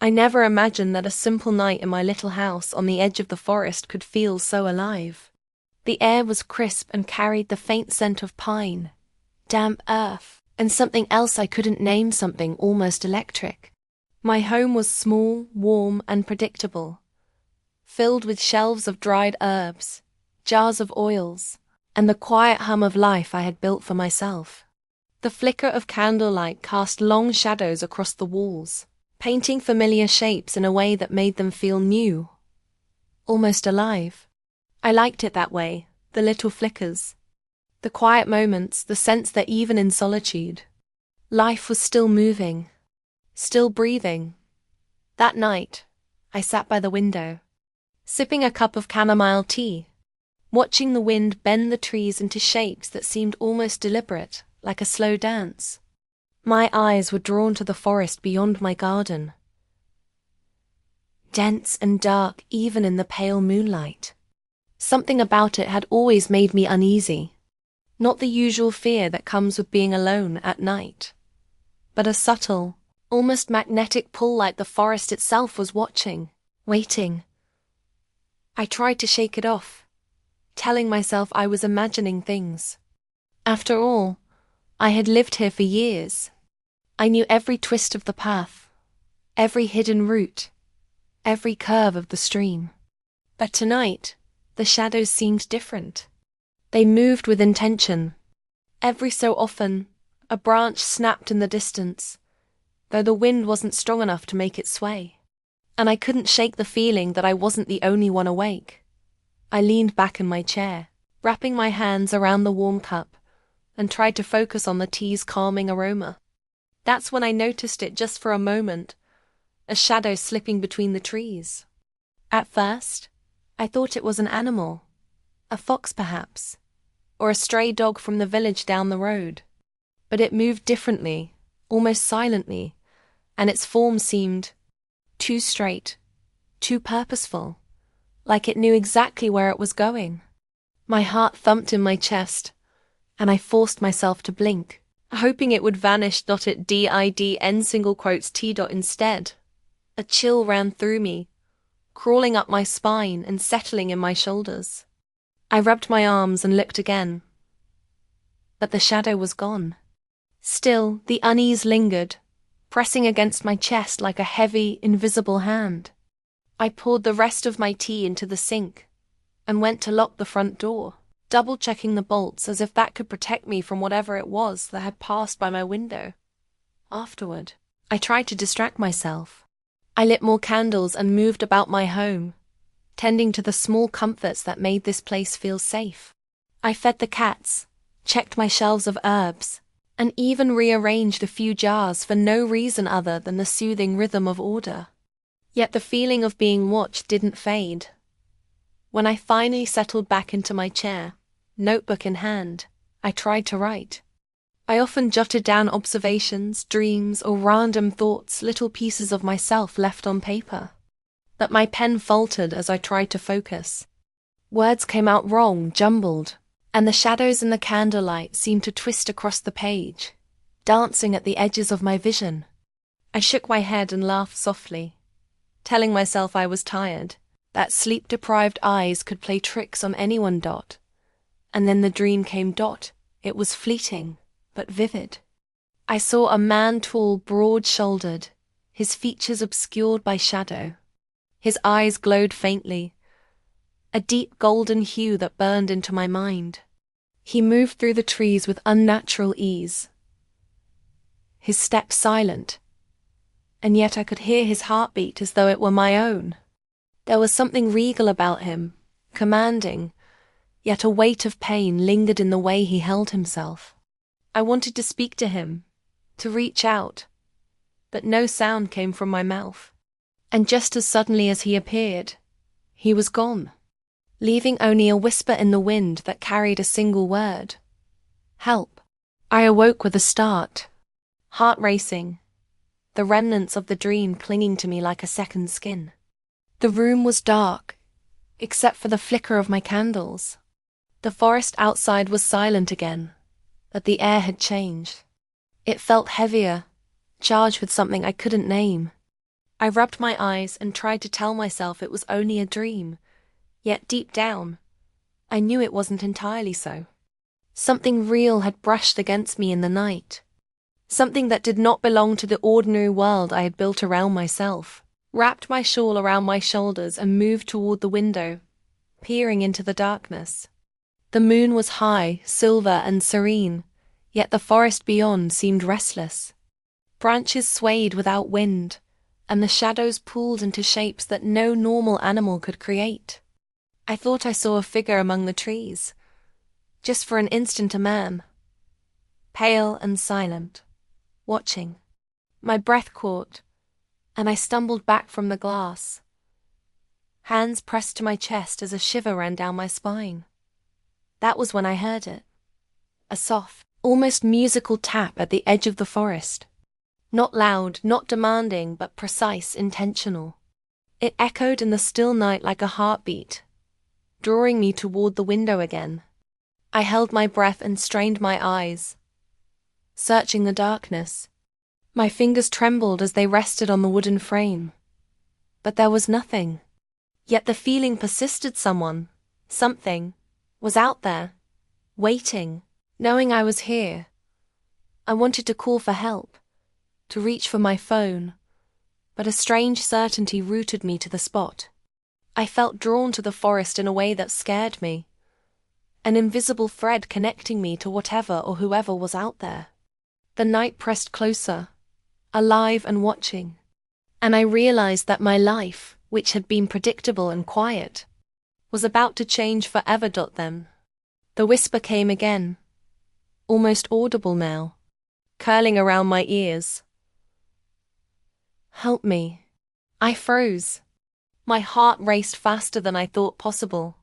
I never imagined that a simple night in my little house on the edge of the forest could feel so alive. The air was crisp and carried the faint scent of pine, damp earth, and something else I couldn't name, something almost electric. My home was small, warm, and predictable, filled with shelves of dried herbs, jars of oils, and the quiet hum of life I had built for myself. The flicker of candlelight cast long shadows across the walls, painting familiar shapes in a way that made them feel new, almost alive. I liked it that way, the little flickers, the quiet moments, the sense that even in solitude, life was still moving, still breathing. That night, I sat by the window, sipping a cup of chamomile tea, watching the wind bend the trees into shapes that seemed almost deliberate, like a slow dance. My eyes were drawn to the forest beyond my garden, dense and dark even in the pale moonlight. Something about it had always made me uneasy, not the usual fear that comes with being alone at night, but a subtle, almost magnetic pull, like the forest itself was watching, waiting. I tried to shake it off, telling myself I was imagining things. After all, I had lived here for years. I knew every twist of the path, every hidden route, every curve of the stream. But tonight, the shadows seemed different. They moved with intention. Every so often, a branch snapped in the distance, though the wind wasn't strong enough to make it sway. And I couldn't shake the feeling that I wasn't the only one awake. I leaned back in my chair, wrapping my hands around the warm cup, and tried to focus on the tea's calming aroma. That's when I noticed it just for a moment, a shadow slipping between the trees. At first, I thought it was an animal, a fox perhaps, or a stray dog from the village down the road. But it moved differently, almost silently, and its form seemed too straight, too purposeful, like it knew exactly where it was going. My heart thumped in my chest, and I forced myself to blink, hoping it would vanish. It did single quotes t. Instead, a chill ran through me, crawling up my spine and settling in my shoulders. I rubbed my arms and looked again, but the shadow was gone. Still, the unease lingered, pressing against my chest like a heavy, invisible hand. I poured the rest of my tea into the sink and went to lock the front door, double-checking the bolts as if that could protect me from whatever it was that had passed by my window. Afterward, I tried to distract myself. I lit more candles and moved about my home, tending to the small comforts that made this place feel safe. I fed the cats, checked my shelves of herbs, and even rearranged a few jars for no reason other than the soothing rhythm of order. Yet the feeling of being watched didn't fade. When I finally settled back into my chair, notebook in hand, I tried to write. I often jotted down observations, dreams, or random thoughts, little pieces of myself left on paper. But my pen faltered as I tried to focus. Words came out wrong, jumbled, and the shadows in the candlelight seemed to twist across the page, dancing at the edges of my vision. I shook my head and laughed softly, telling myself I was tired, that sleep-deprived eyes could play tricks on anyone. And then the dream came. It was fleeting, but vivid. I saw a man, tall, broad-shouldered, his features obscured by shadow. His eyes glowed faintly, a deep golden hue that burned into my mind. He moved through the trees with unnatural ease, his step silent, and yet I could hear his heartbeat as though it were my own. There was something regal about him, commanding, yet a weight of pain lingered in the way he held himself. I wanted to speak to him, to reach out, but no sound came from my mouth. And just as suddenly as he appeared, he was gone, leaving only a whisper in the wind that carried a single word: help. I awoke with a start, heart racing, the remnants of the dream clinging to me like a second skin. The room was dark, except for the flicker of my candles. The forest outside was silent again, but the air had changed. It felt heavier, charged with something I couldn't name. I rubbed my eyes and tried to tell myself it was only a dream, yet deep down, I knew it wasn't entirely so. Something real had brushed against me in the night. Something that did not belong to the ordinary world I had built around myself. Wrapped my shawl around my shoulders and moved toward the window, peering into the darkness. The moon was high, silver and serene, yet the forest beyond seemed restless. Branches swayed without wind, and the shadows pooled into shapes that no normal animal could create. I thought I saw a figure among the trees. Just for an instant a man. Pale and silent, watching. My breath caught, and I stumbled back from the glass. Hands pressed to my chest as a shiver ran down my spine. That was when I heard it. A soft, almost musical tap at the edge of the forest. Not loud, not demanding, but precise, intentional. It echoed in the still night like a heartbeat, drawing me toward the window again. I held my breath and strained my eyes, searching the darkness. My fingers trembled as they rested on the wooden frame. But there was nothing. Yet the feeling persisted. Something, was out there, waiting, knowing I was here. I wanted to call for help, to reach for my phone, but a strange certainty rooted me to the spot. I felt drawn to the forest in a way that scared me, an invisible thread connecting me to whatever or whoever was out there. The night pressed closer, alive and watching, and I realized that my life, which had been predictable and quiet, was about to change forever. Then the whisper came again, almost audible now, curling around my ears. Help me. I froze. My heart raced faster than I thought possible,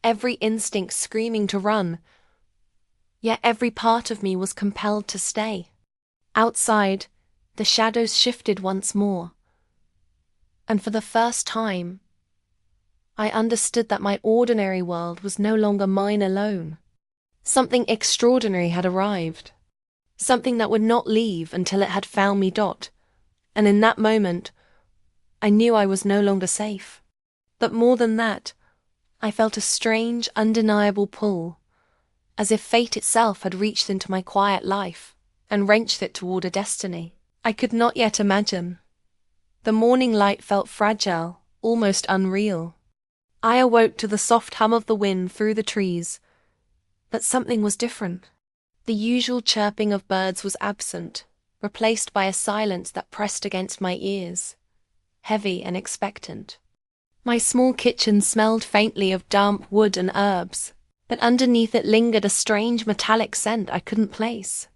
every instinct screaming to run, yet every part of me was compelled to stay. Outside, the shadows shifted once more, and for the first time, I understood that my ordinary world was no longer mine alone. Something extraordinary had arrived, something that would not leave until it had found me. And in that moment, I knew I was no longer safe. But more than that, I felt a strange, undeniable pull, as if fate itself had reached into my quiet life and wrenched it toward a destiny I could not yet imagine. The morning light felt fragile, almost unreal. I awoke to the soft hum of the wind through the trees, but something was different. The usual chirping of birds was absent, replaced by a silence that pressed against my ears, heavy and expectant. My small kitchen smelled faintly of damp wood and herbs, but underneath it lingered a strange metallic scent I couldn't place.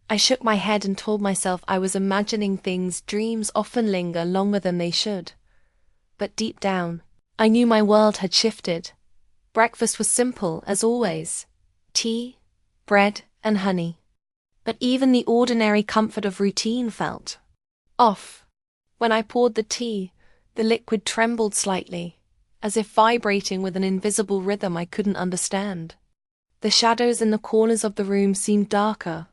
I shook my head and told myself I was imagining things. Dreams often linger longer than they should. But deep down, I knew my world had shifted. Breakfast was simple, as always. Tea, bread, and honey. But even the ordinary comfort of routine felt off. When I poured the tea, the liquid trembled slightly, as if vibrating with an invisible rhythm I couldn't understand. The shadows in the corners of the room seemed darker,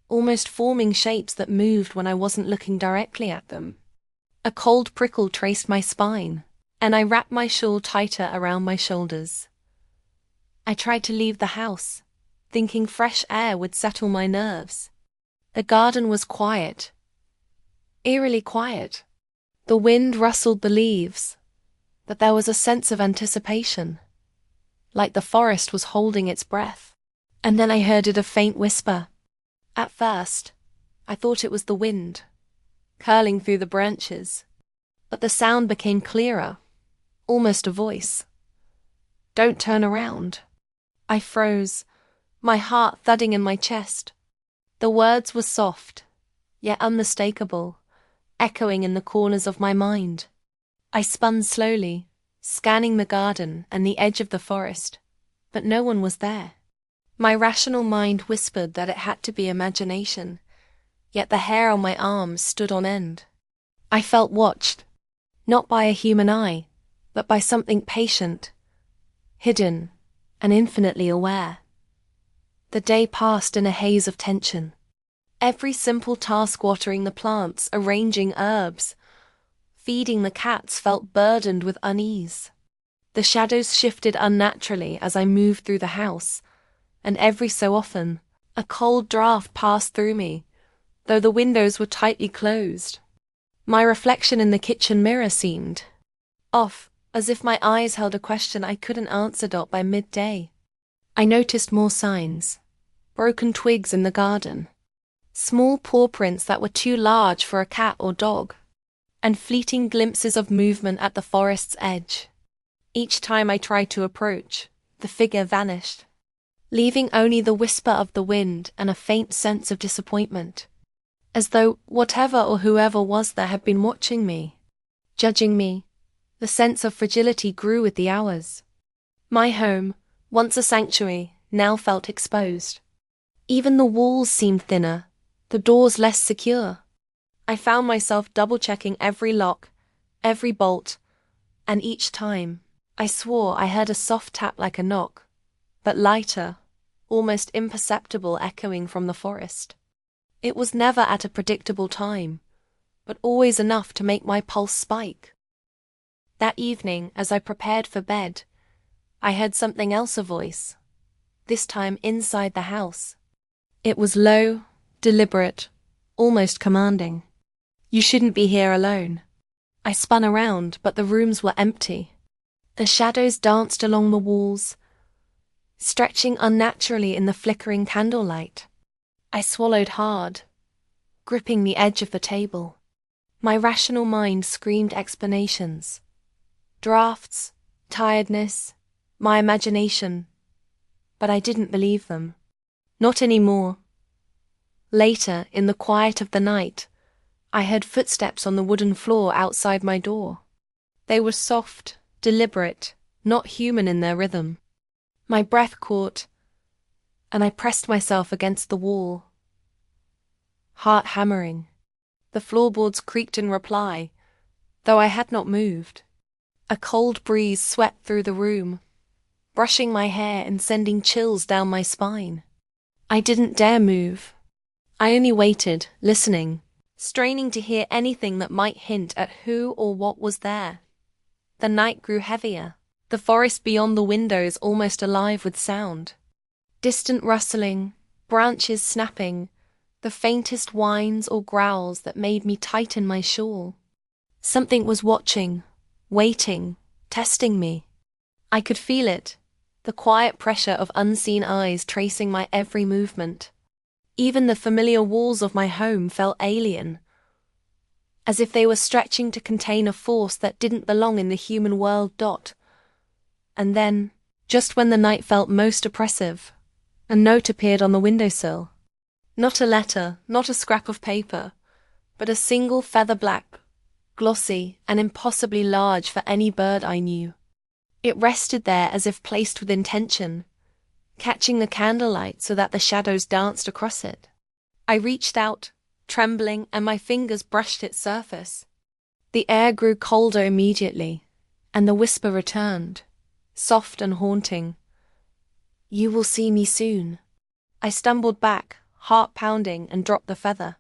almost forming shapes that moved when I wasn't looking directly at them. A cold prickle traced my spine, and I wrapped my shawl tighter around my shoulders. I tried to leave the house, thinking fresh air would settle my nerves. The garden was quiet, eerily quiet. The wind rustled the leaves, but there was a sense of anticipation, like the forest was holding its breath. And then I heard a faint whisper. At first, I thought it was the wind, curling through the branches, but the sound became clearer, almost a voice. Don't turn around. I froze, my heart thudding in my chest. The words were soft, yet unmistakable, echoing in the corners of my mind. I spun slowly, scanning the garden and the edge of the forest, but no one was there. My rational mind whispered that it had to be imagination, yet the hair on my arms stood on end. I felt watched, not by a human eye, but by something patient, hidden, and infinitely aware. The day passed in a haze of tension. Every simple task, watering the plants, arranging herbs, feeding the cats felt burdened with unease. The shadows shifted unnaturally as I moved through the house, and every so often, a cold draft passed through me, though the windows were tightly closed. My reflection in the kitchen mirror seemed off, as if my eyes held a question I couldn't answer. By midday, I noticed more signs. Broken twigs in the garden, small paw prints that were too large for a cat or dog, and fleeting glimpses of movement at the forest's edge. Each time I tried to approach, the figure vanished, leaving only the whisper of the wind and a faint sense of disappointment, as though whatever or whoever was there had been watching me, judging me. The sense of fragility grew with the hours. My home, once a sanctuary, now felt exposed. Even the walls seemed thinner, the doors less secure. I found myself double-checking every lock, every bolt, and each time, I swore I heard a soft tap like a knock, but lighter, almost imperceptible, echoing from the forest. It was never at a predictable time, but always enough to make my pulse spike. That evening, as I prepared for bed, I heard something else, a voice, this time inside the house. It was low, deliberate, almost commanding. "You shouldn't be here alone." I spun around, but the rooms were empty. The shadows danced along the walls, stretching unnaturally in the flickering candlelight. I swallowed hard, gripping the edge of the table. My rational mind screamed explanations. Drafts, tiredness, my imagination. But I didn't believe them. Not anymore. Later, in the quiet of the night, I heard footsteps on the wooden floor outside my door. They were soft, deliberate, not human in their rhythm. My breath caught, and I pressed myself against the wall, heart hammering. The floorboards creaked in reply, though I had not moved. A cold breeze swept through the room, brushing my hair and sending chills down my spine. I didn't dare move. I only waited, listening, straining to hear anything that might hint at who or what was there. The night grew heavier, the forest beyond the windows almost alive with sound. Distant rustling, branches snapping, the faintest whines or growls that made me tighten my shawl. Something was watching, waiting, testing me. I could feel it, the quiet pressure of unseen eyes tracing my every movement. Even the familiar walls of my home felt alien, as if they were stretching to contain a force that didn't belong in the human world. And then, just when the night felt most oppressive, a note appeared on the windowsill. Not a letter, not a scrap of paper, but a single feather-black, glossy, and impossibly large for any bird I knew. It rested there as if placed with intention, catching the candlelight so that the shadows danced across it. I reached out, trembling, and my fingers brushed its surface. The air grew colder immediately, and the whisper returned, soft and haunting. "You will see me soon." I stumbled back, heart pounding, and dropped the feather.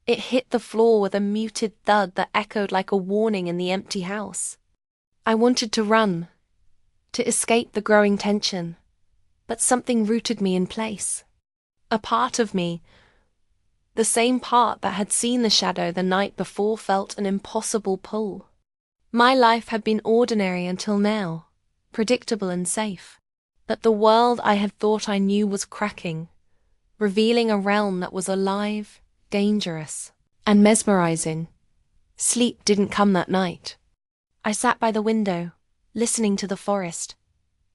It hit the floor with a muted thud that echoed like a warning in the empty house. I wanted to run, to escape the growing tension, but something rooted me in place. A part of me, the same part that had seen the shadow the night before, felt an impossible pull. My life had been ordinary until now, predictable and safe, but the world I had thought I knew was cracking, revealing a realm that was alive, dangerous, and mesmerizing. Sleep didn't come that night. I sat by the window, listening to the forest,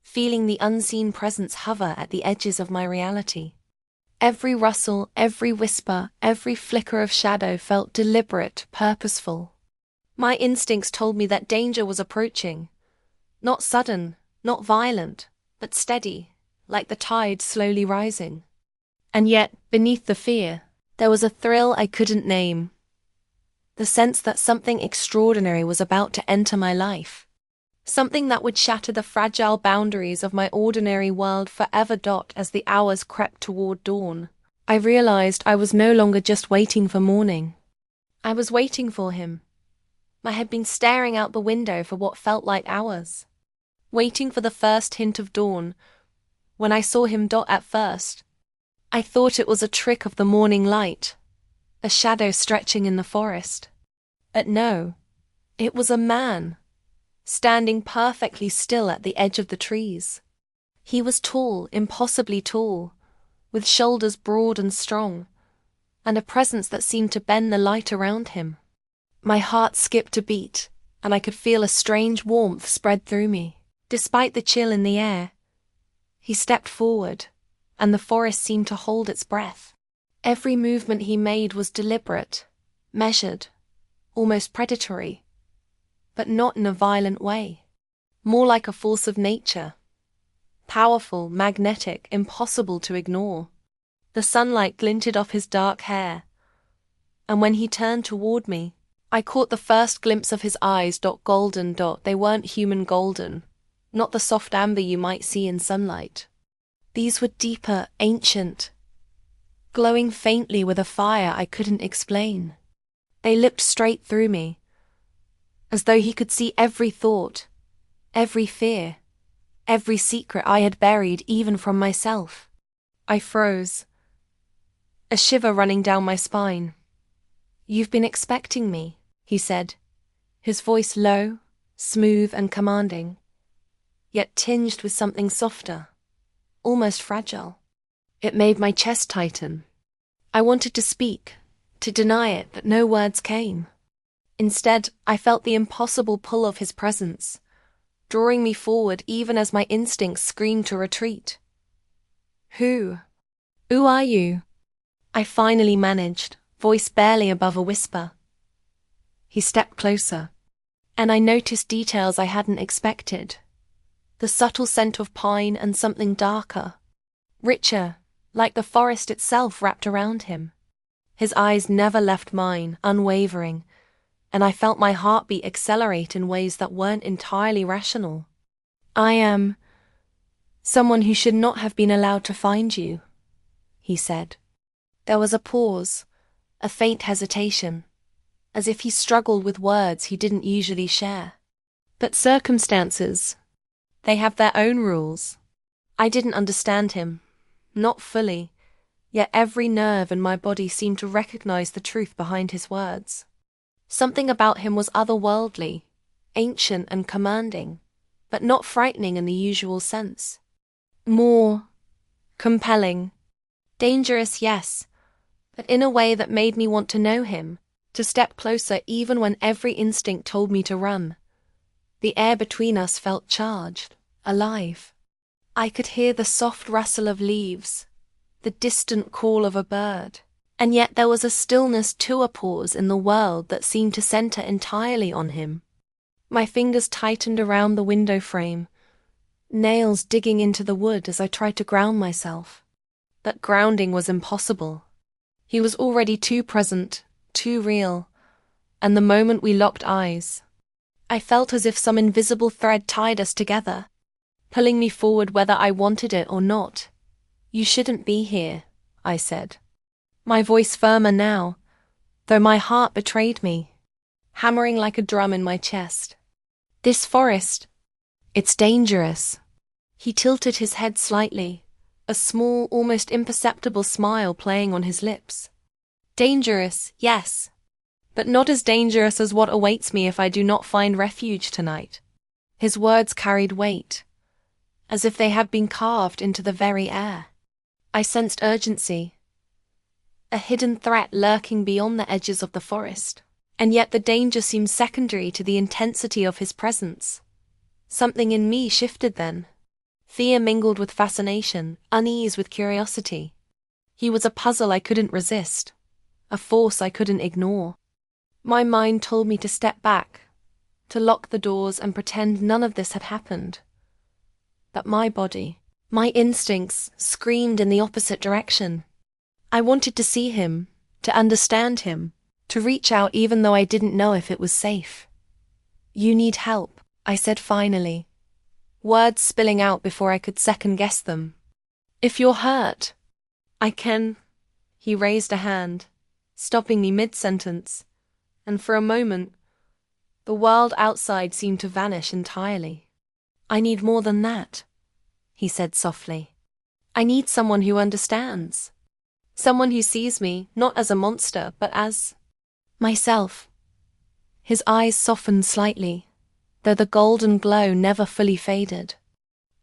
feeling the unseen presence hover at the edges of my reality. Every rustle, every whisper, every flicker of shadow felt deliberate, purposeful. My instincts told me that danger was approaching. Not sudden, not violent, but steady, like the tide slowly rising. And yet, beneath the fear, there was a thrill I couldn't name. The sense that something extraordinary was about to enter my life. Something that would shatter the fragile boundaries of my ordinary world forever. As the hours crept toward dawn, I realized I was no longer just waiting for morning. I was waiting for him. I had been staring out the window for what felt like hours, waiting for the first hint of dawn. When I saw him at first, I thought it was a trick of the morning light, a shadow stretching in the forest. But no, it was a man, standing perfectly still at the edge of the trees. He was tall, impossibly tall, with shoulders broad and strong, and a presence that seemed to bend the light around him. My heart skipped a beat, and I could feel a strange warmth spread through me. Despite the chill in the air, he stepped forward, and the forest seemed to hold its breath. Every movement he made was deliberate, measured, almost predatory, but not in a violent way. More like a force of nature. Powerful, magnetic, impossible to ignore. The sunlight glinted off his dark hair, and when he turned toward me, I caught the first glimpse of his eyes. Golden. They weren't human golden, not the soft amber you might see in sunlight. These were deeper, ancient, glowing faintly with a fire I couldn't explain. They looked straight through me, as though he could see every thought, every fear, every secret I had buried even from myself. I froze, a shiver running down my spine. "You've been expecting me," he said, his voice low, smooth and commanding, yet tinged with something softer, almost fragile. It made my chest tighten. I wanted to speak, to deny it, but no words came. Instead, I felt the impossible pull of his presence, drawing me forward even as my instincts screamed to retreat. Who are you?" I finally managed, voice barely above a whisper. He stepped closer, and I noticed details I hadn't expected. The subtle scent of pine and something darker, richer, like the forest itself wrapped around him. His eyes never left mine, unwavering, and I felt my heartbeat accelerate in ways that weren't entirely rational. "I am someone who should not have been allowed to find you," he said. There was a pause, a faint hesitation, as if he struggled with words he didn't usually share. "But circumstances, they have their own rules." I didn't understand him, not fully, yet every nerve in my body seemed to recognize the truth behind his words. Something about him was otherworldly, ancient and commanding, but not frightening in the usual sense. More compelling, dangerous, yes, but in a way that made me want to know him, to step closer even when every instinct told me to run. The air between us felt charged, alive. I could hear the soft rustle of leaves, the distant call of a bird, and yet there was a stillness to a pause in the world that seemed to center entirely on him. My fingers tightened around the window frame, nails digging into the wood as I tried to ground myself. But grounding was impossible. He was already too present, too real, and the moment we locked eyes, I felt as if some invisible thread tied us together, pulling me forward whether I wanted it or not. "You shouldn't be here," I said, my voice firmer now, though my heart betrayed me, hammering like a drum in my chest. "This forest, it's dangerous." He tilted his head slightly, a small, almost imperceptible smile playing on his lips. "Dangerous, yes, but not as dangerous as what awaits me if I do not find refuge tonight." His words carried weight, as if they had been carved into the very air. I sensed urgency, a hidden threat lurking beyond the edges of the forest, and yet the danger seemed secondary to the intensity of his presence. Something in me shifted then. Fear mingled with fascination, unease with curiosity. He was a puzzle I couldn't resist, a force I couldn't ignore. My mind told me to step back, to lock the doors and pretend none of this had happened. But my body, my instincts, screamed in the opposite direction. I wanted to see him, to understand him, to reach out even though I didn't know if it was safe. "You need help," I said finally, words spilling out before I could second-guess them. "If you're hurt, I can—" He raised a hand, stopping me mid-sentence, and for a moment, The world outside seemed to vanish entirely. "I need more than that," he said softly. "I need someone who understands. Someone who sees me, not as a monster, but as myself." His eyes softened slightly, though the golden glow never fully faded.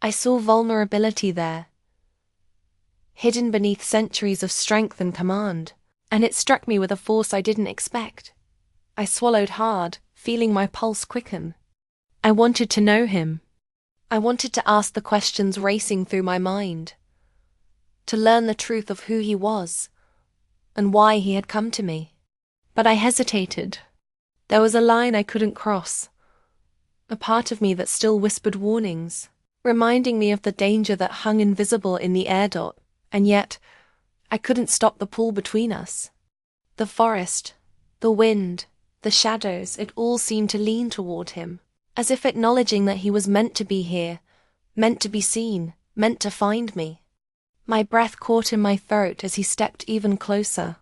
I saw vulnerability there, hidden beneath centuries of strength and command, and it struck me with a force I didn't expect. I swallowed hard, feeling my pulse quicken. I wanted to know him. I wanted to ask the questions racing through my mind, to learn the truth of who he was and why he had come to me. But I hesitated. There was a line I couldn't cross, a part of me that still whispered warnings, reminding me of the danger that hung invisible in the air dot, and yet I couldn't stop the pull between us. The forest, the wind, the shadows, it all seemed to lean toward him, as if acknowledging that he was meant to be here, meant to be seen, meant to find me. My breath caught in my throat as he stepped even closer.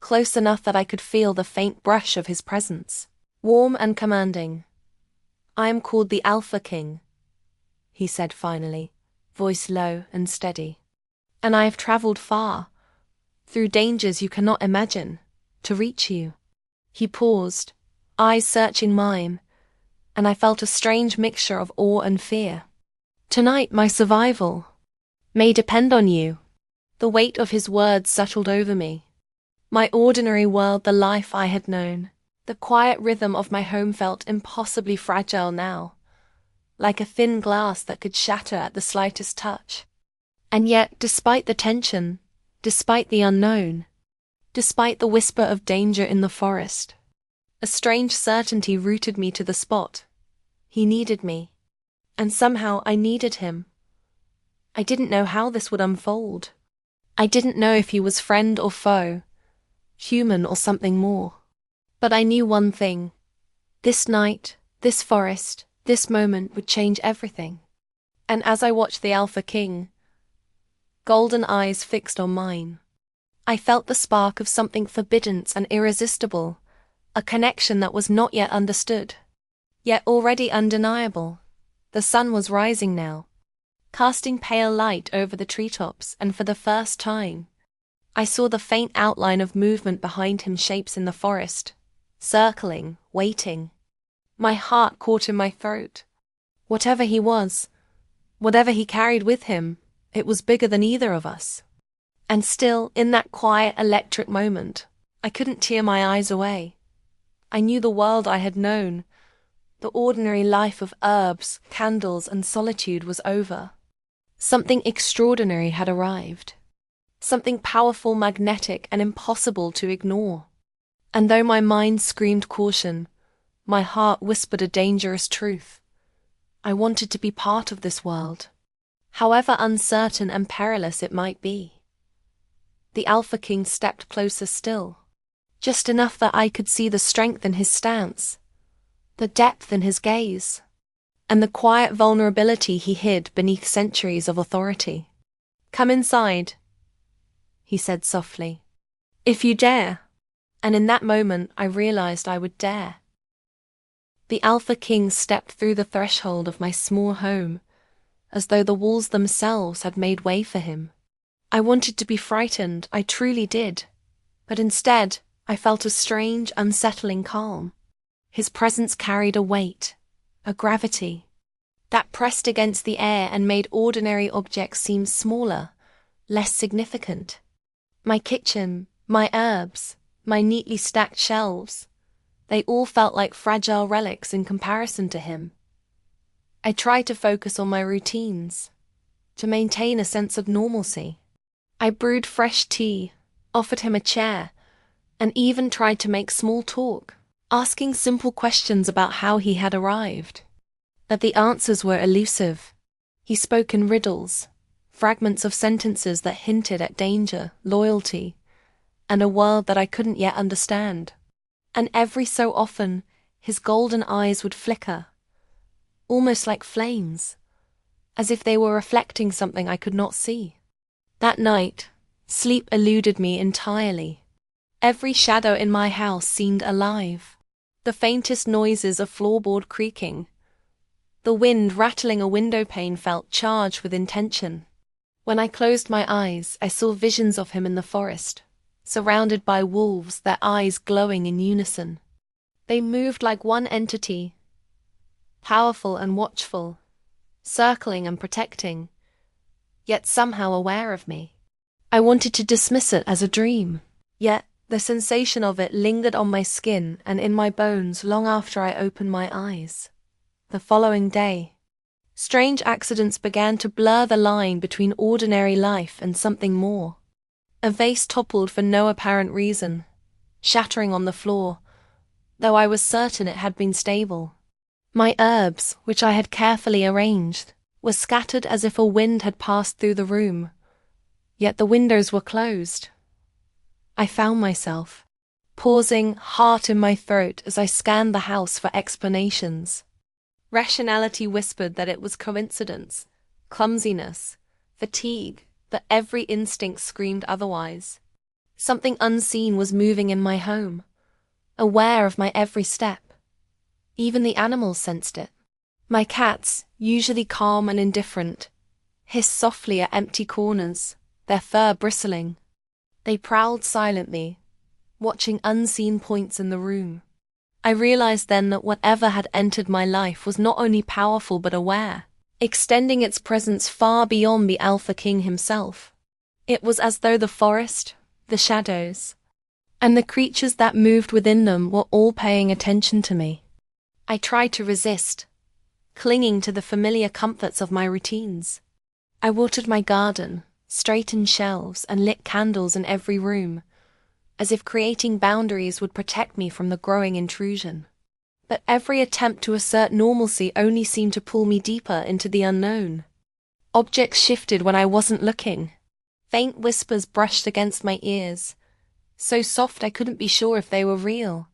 Close enough that I could feel the faint brush of his presence, warm and commanding. "I am called the Alpha King," he said finally, voice low and steady. "And I have traveled far, through dangers you cannot imagine, to reach you." He paused, eyes searching mine, and I felt a strange mixture of awe and fear. "Tonight my survival may depend on you." The weight of his words settled over me. My ordinary world, the life I had known, the quiet rhythm of my home felt impossibly fragile now, like a thin glass that could shatter at the slightest touch. And yet, despite the tension, despite the unknown, despite the whisper of danger in the forest, a strange certainty rooted me to the spot. He needed me, and somehow I needed him. I didn't know how this would unfold. I didn't know if he was friend or foe, human or something more. But I knew one thing. This night, this forest, this moment would change everything. And as I watched the Alpha King, golden eyes fixed on mine, I felt the spark of something forbidden and irresistible, a connection that was not yet understood, yet already undeniable. The sun was rising now, casting pale light over the treetops, and for the first time, I saw the faint outline of movement behind him, shapes in the forest, circling, waiting. My heart caught in my throat. Whatever he was, whatever he carried with him, it was bigger than either of us. And still, in that quiet, electric moment, I couldn't tear my eyes away. I knew the world I had known, the ordinary life of herbs, candles, and solitude was over. Something extraordinary had arrived. Something powerful, magnetic, and impossible to ignore. And though my mind screamed caution, my heart whispered a dangerous truth. I wanted to be part of this world, however uncertain and perilous it might be. The Alpha King stepped closer still, just enough that I could see the strength in his stance, the depth in his gaze, and the quiet vulnerability he hid beneath centuries of authority. "Come inside," he said softly, "if you dare." And in that moment I realized I would dare. The Alpha King stepped through the threshold of my small home, as though the walls themselves had made way for him. I wanted to be frightened, I truly did, but instead I felt a strange, unsettling calm. His presence carried a weight, a gravity, that pressed against the air and made ordinary objects seem smaller, less significant. My kitchen, my herbs, my neatly stacked shelves, they all felt like fragile relics in comparison to him. I tried to focus on my routines, to maintain a sense of normalcy. I brewed fresh tea, offered him a chair, and even tried to make small talk, asking simple questions about how he had arrived. But the answers were elusive. He spoke in riddles, fragments of sentences that hinted at danger, loyalty, and a world that I couldn't yet understand. And every so often, his golden eyes would flicker, almost like flames, as if they were reflecting something I could not see. That night, sleep eluded me entirely. Every shadow in my house seemed alive. The faintest noises of floorboard creaking. The wind rattling a window pane felt charged with intention. When I closed my eyes, I saw visions of him in the forest, surrounded by wolves, their eyes glowing in unison. They moved like one entity, powerful and watchful, circling and protecting, yet somehow aware of me. I wanted to dismiss it as a dream, yet the sensation of it lingered on my skin and in my bones long after I opened my eyes. The following day, strange accidents began to blur the line between ordinary life and something more. A vase toppled for no apparent reason, shattering on the floor, though I was certain it had been stable. My herbs, which I had carefully arranged, were scattered as if a wind had passed through the room, yet the windows were closed. I found myself pausing, heart in my throat, as I scanned the house for explanations. Rationality whispered that it was coincidence, clumsiness, fatigue, but every instinct screamed otherwise. Something unseen was moving in my home, aware of my every step. Even the animals sensed it. My cats, usually calm and indifferent, hissed softly at empty corners, their fur bristling. They prowled silently, watching unseen points in the room. I realized then that whatever had entered my life was not only powerful but aware, extending its presence far beyond the Alpha King himself. It was as though the forest, the shadows, and the creatures that moved within them were all paying attention to me. I tried to resist, clinging to the familiar comforts of my routines. I watered my garden, straightened shelves, and lit candles in every room, as if creating boundaries would protect me from the growing intrusion. But every attempt to assert normalcy only seemed to pull me deeper into the unknown. Objects shifted when I wasn't looking. Faint whispers brushed against my ears, so soft I couldn't be sure if they were real,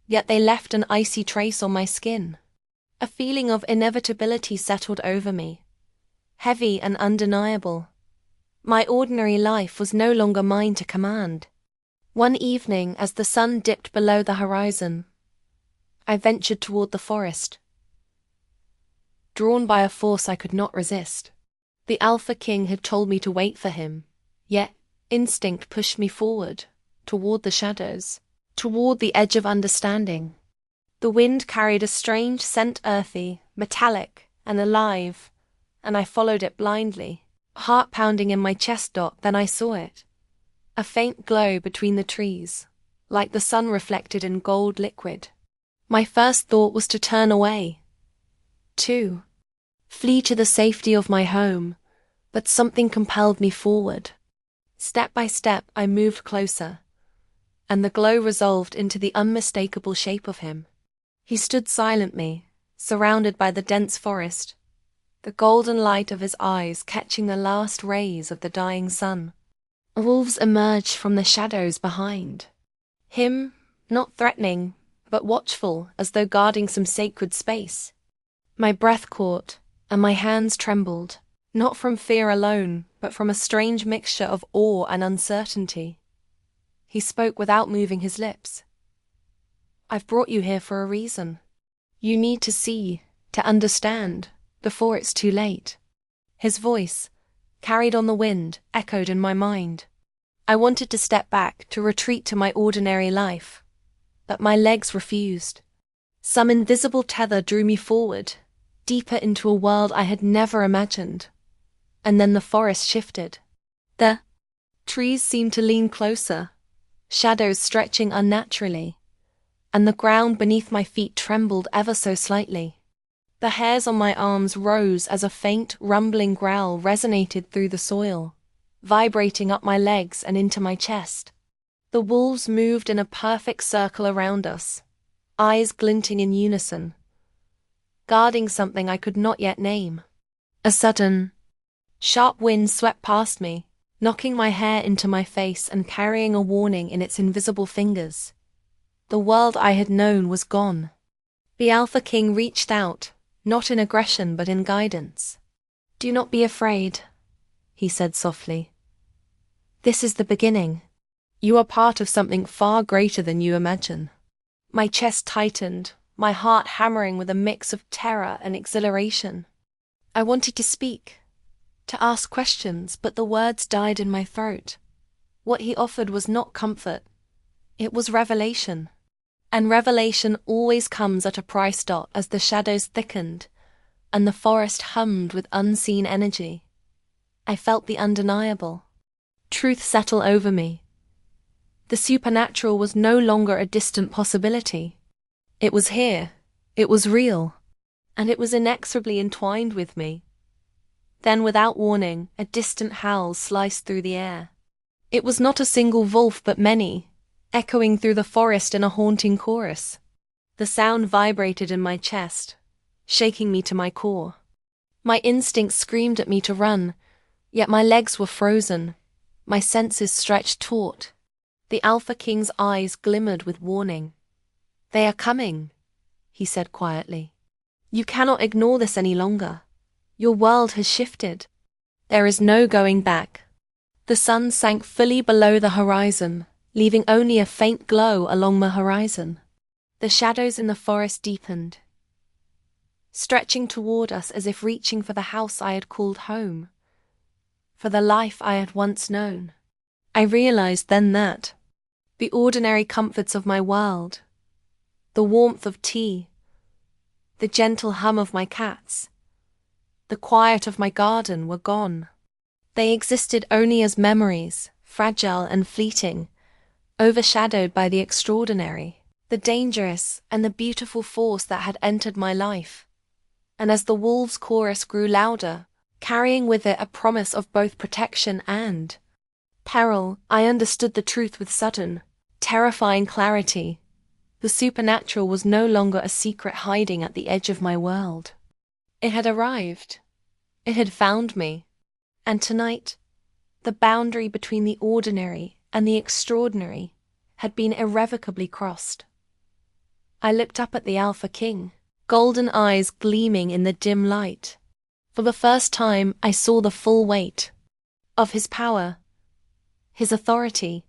yet they left an icy trace on my skin. A feeling of inevitability settled over me, heavy and undeniable. My ordinary life was no longer mine to command. One evening, as the sun dipped below the horizon, I ventured toward the forest, drawn by a force I could not resist. The Alpha King had told me to wait for him, yet instinct pushed me forward, toward the shadows, toward the edge of understanding. The wind carried a strange scent, earthy, metallic, and alive, and I followed it blindly, heart pounding in my chest. Then I saw it. A faint glow between the trees, like the sun reflected in gold liquid. My first thought was to turn away, to flee to the safety of my home, but something compelled me forward. Step by step I moved closer, and the glow resolved into the unmistakable shape of him. He stood silently, surrounded by the dense forest, the golden light of his eyes catching the last rays of the dying sun. Wolves emerged from the shadows behind. Him, not threatening, but watchful, as though guarding some sacred space. My breath caught, and my hands trembled, not from fear alone, but from a strange mixture of awe and uncertainty. He spoke without moving his lips. "I've brought you here for a reason. You need to see, to understand, before it's too late." His voice, carried on the wind, echoed in my mind. I wanted to step back, to retreat to my ordinary life, but my legs refused. Some invisible tether drew me forward, deeper into a world I had never imagined. And then the forest shifted. The trees seemed to lean closer, shadows stretching unnaturally, and the ground beneath my feet trembled ever so slightly. The hairs on my arms rose as a faint, rumbling growl resonated through the soil, vibrating up my legs and into my chest. The wolves moved in a perfect circle around us, eyes glinting in unison, guarding something I could not yet name. A sudden, sharp wind swept past me, knocking my hair into my face and carrying a warning in its invisible fingers. The world I had known was gone. The Alpha King reached out, not in aggression but in guidance. "Do not be afraid," he said softly. "This is the beginning. You are part of something far greater than you imagine." My chest tightened, my heart hammering with a mix of terror and exhilaration. I wanted to speak, to ask questions, but the words died in my throat. What he offered was not comfort. It was revelation. And revelation always comes at a price. As the shadows thickened, and the forest hummed with unseen energy, I felt the undeniable. Truth settle over me. The supernatural was no longer a distant possibility. It was here, it was real, and it was inexorably entwined with me. Then, without warning, a distant howl sliced through the air. It was not a single wolf but many, echoing through the forest in a haunting chorus. The sound vibrated in my chest, shaking me to my core. My instincts screamed at me to run, yet my legs were frozen, my senses stretched taut. The Alpha King's eyes glimmered with warning. "They are coming," he said quietly. "You cannot ignore this any longer. Your world has shifted. There is no going back." The sun sank fully below the horizon, leaving only a faint glow along the horizon. The shadows in the forest deepened, stretching toward us as if reaching for the house I had called home, for the life I had once known. I realized then that the ordinary comforts of my world, the warmth of tea, the gentle hum of my cats, the quiet of my garden were gone. They existed only as memories, fragile and fleeting, overshadowed by the extraordinary, the dangerous and the beautiful force that had entered my life. And as the wolves' chorus grew louder, carrying with it a promise of both protection and peril, I understood the truth with sudden, terrifying clarity. The supernatural was no longer a secret hiding at the edge of my world. It had arrived. It had found me. And tonight, the boundary between the ordinary and the extraordinary had been irrevocably crossed. I looked up at the Alpha King, golden eyes gleaming in the dim light. For the first time, I saw the full weight of his power, his authority,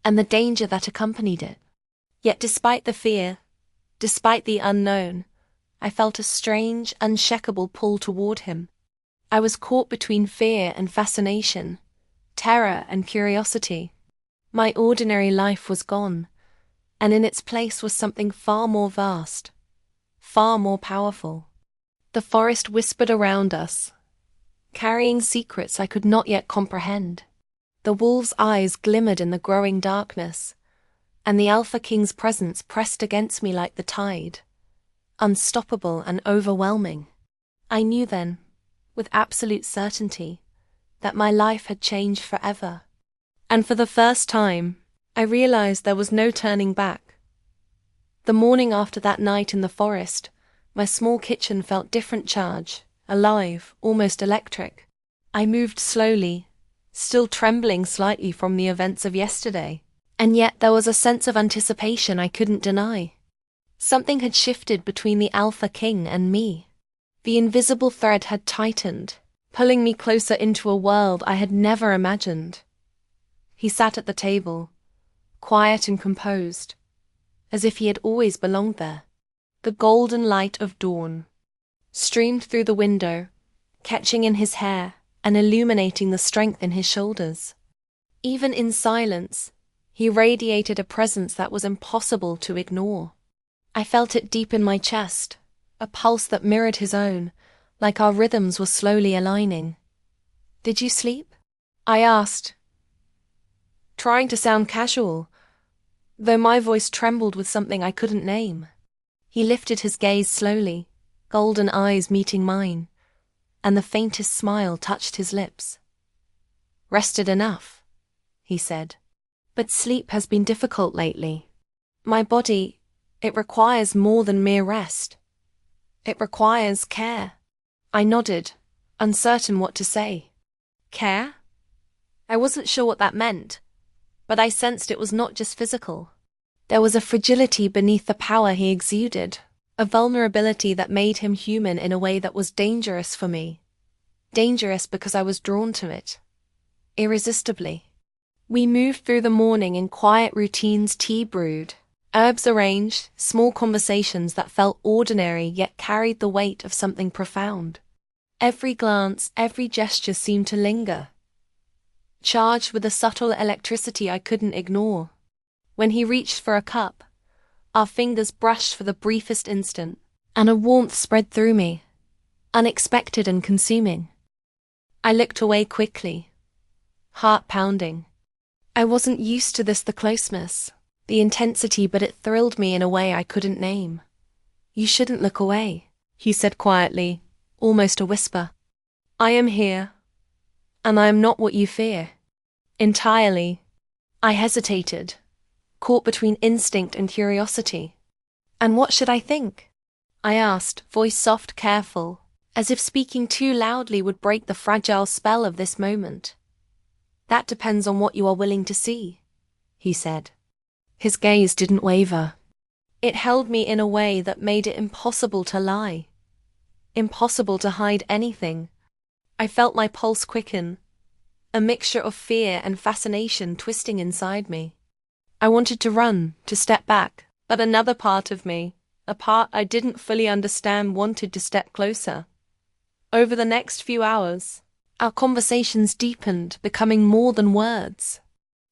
and the danger that accompanied it. Yet despite the fear, despite the unknown, I felt a strange, unshakable pull toward him. I was caught between fear and fascination, terror and curiosity. My ordinary life was gone, and in its place was something far more vast, far more powerful. The forest whispered around us, carrying secrets I could not yet comprehend. The wolves' eyes glimmered in the growing darkness, and the Alpha King's presence pressed against me like the tide, unstoppable and overwhelming. I knew then, with absolute certainty, that my life had changed forever. And for the first time, I realized there was no turning back. The morning after that night in the forest, my small kitchen felt different charge, alive, almost electric. I moved slowly, still trembling slightly from the events of yesterday. And yet there was a sense of anticipation I couldn't deny. Something had shifted between the Alpha King and me. The invisible thread had tightened, pulling me closer into a world I had never imagined. He sat at the table, quiet and composed, as if he had always belonged there. The golden light of dawn streamed through the window, catching in his hair and illuminating the strength in his shoulders. Even in silence, he radiated a presence that was impossible to ignore. I felt it deep in my chest, a pulse that mirrored his own, like our rhythms were slowly aligning. "Did you sleep?" I asked, trying to sound casual, though my voice trembled with something I couldn't name. He lifted his gaze slowly, golden eyes meeting mine, and the faintest smile touched his lips. "Rested enough," he said. "But sleep has been difficult lately. My body, it requires more than mere rest. It requires care." I nodded, uncertain what to say. Care? I wasn't sure what that meant, but I sensed it was not just physical. There was a fragility beneath the power he exuded, a vulnerability that made him human in a way that was dangerous for me. Dangerous because I was drawn to it, irresistibly. We moved through the morning in quiet routines, tea brewed, Herbs arranged, small conversations that felt ordinary yet carried the weight of something profound. Every glance, every gesture seemed to linger, charged with a subtle electricity I couldn't ignore. When he reached for a cup, our fingers brushed for the briefest instant, and a warmth spread through me, unexpected and consuming. I looked away quickly, heart pounding. I wasn't used to the closeness, the intensity, but it thrilled me in a way I couldn't name. "You shouldn't look away," he said quietly, almost a whisper. "I am here, and I am not what you fear." Entirely. I hesitated, caught between instinct and curiosity. "And what should I think?" I asked, voice soft, careful, as if speaking too loudly would break the fragile spell of this moment. "That depends on what you are willing to see," he said. His gaze didn't waver. It held me in a way that made it impossible to lie, impossible to hide anything. I felt my pulse quicken, a mixture of fear and fascination twisting inside me. I wanted to run, to step back, but another part of me, a part I didn't fully understand, wanted to step closer. Over the next few hours, our conversations deepened, becoming more than words.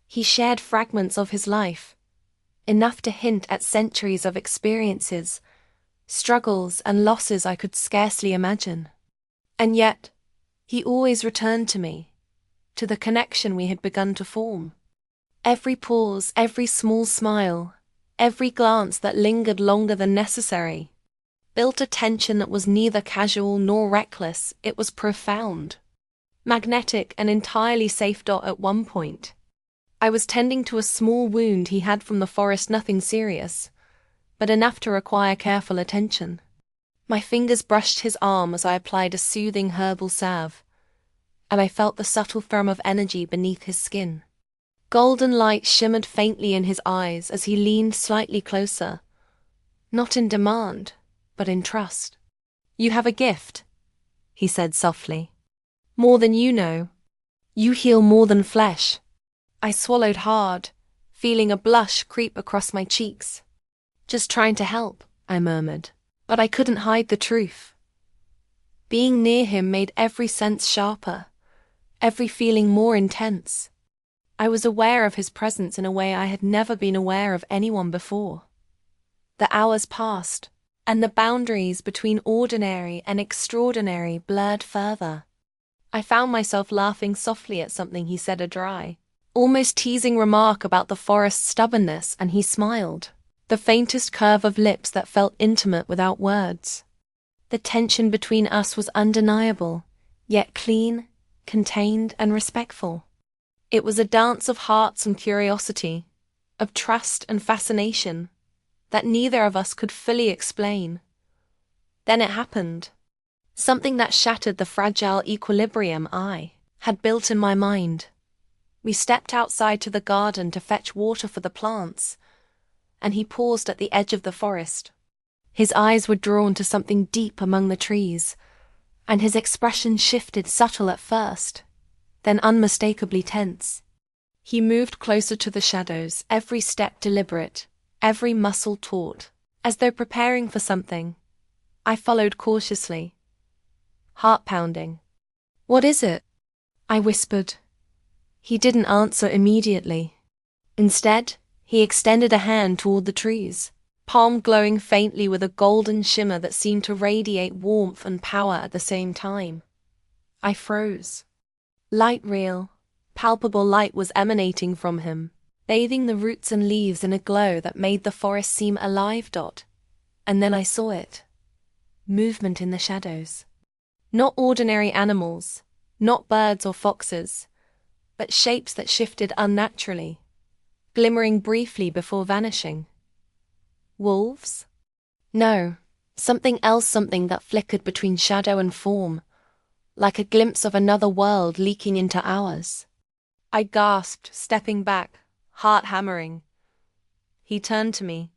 He shared fragments of his life, enough to hint at centuries of experiences, struggles and losses I could scarcely imagine. And yet, he always returned to me, to the connection we had begun to form. Every pause, every small smile, every glance that lingered longer than necessary, built a tension that was neither casual nor reckless. It was profound, magnetic, and entirely safe. At one point, I was tending to a small wound he had from the forest, nothing serious, but enough to require careful attention. My fingers brushed his arm as I applied a soothing herbal salve, and I felt the subtle thrum of energy beneath his skin. Golden light shimmered faintly in his eyes as he leaned slightly closer, not in demand, but in trust. "You have a gift," he said softly. "More than you know. You heal more than flesh." I swallowed hard, feeling a blush creep across my cheeks. "Just trying to help," I murmured, but I couldn't hide the truth. Being near him made every sense sharper, every feeling more intense. I was aware of his presence in a way I had never been aware of anyone before. The hours passed, and the boundaries between ordinary and extraordinary blurred further. I found myself laughing softly at something he said, a dry, almost teasing remark about the forest's stubbornness, and he smiled, the faintest curve of lips that felt intimate without words. The tension between us was undeniable, yet clean, contained, and respectful. It was a dance of hearts and curiosity, of trust and fascination, that neither of us could fully explain. Then it happened. Something that shattered the fragile equilibrium I had built in my mind. We stepped outside to the garden to fetch water for the plants, and he paused at the edge of the forest. His eyes were drawn to something deep among the trees, and his expression shifted, subtle at first, then unmistakably tense. He moved closer to the shadows, every step deliberate, every muscle taut, as though preparing for something. I followed cautiously, heart pounding. "What is it?" I whispered. He didn't answer immediately. Instead, he extended a hand toward the trees, palm glowing faintly with a golden shimmer that seemed to radiate warmth and power at the same time. I froze. Light, real, palpable light was emanating from him, bathing the roots and leaves in a glow that made the forest seem alive. And then I saw it. Movement in the shadows. Not ordinary animals, not birds or foxes, but shapes that shifted unnaturally, glimmering briefly before vanishing. Wolves? No, something else, something that flickered between shadow and form, like a glimpse of another world leaking into ours. I gasped, stepping back, heart hammering. He turned to me,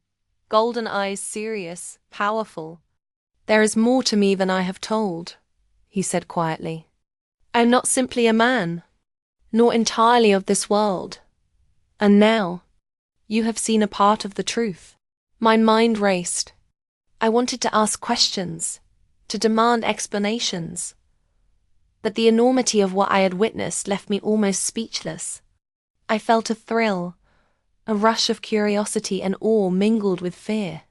golden eyes serious, powerful. "There is more to me than I have told," he said quietly. "I am not simply a man, nor entirely of this world. And now, You have seen a part of the truth. My mind raced. I wanted to ask questions, to demand explanations. But the enormity of what I had witnessed left me almost speechless. I felt a thrill, a rush of curiosity and awe mingled with fear.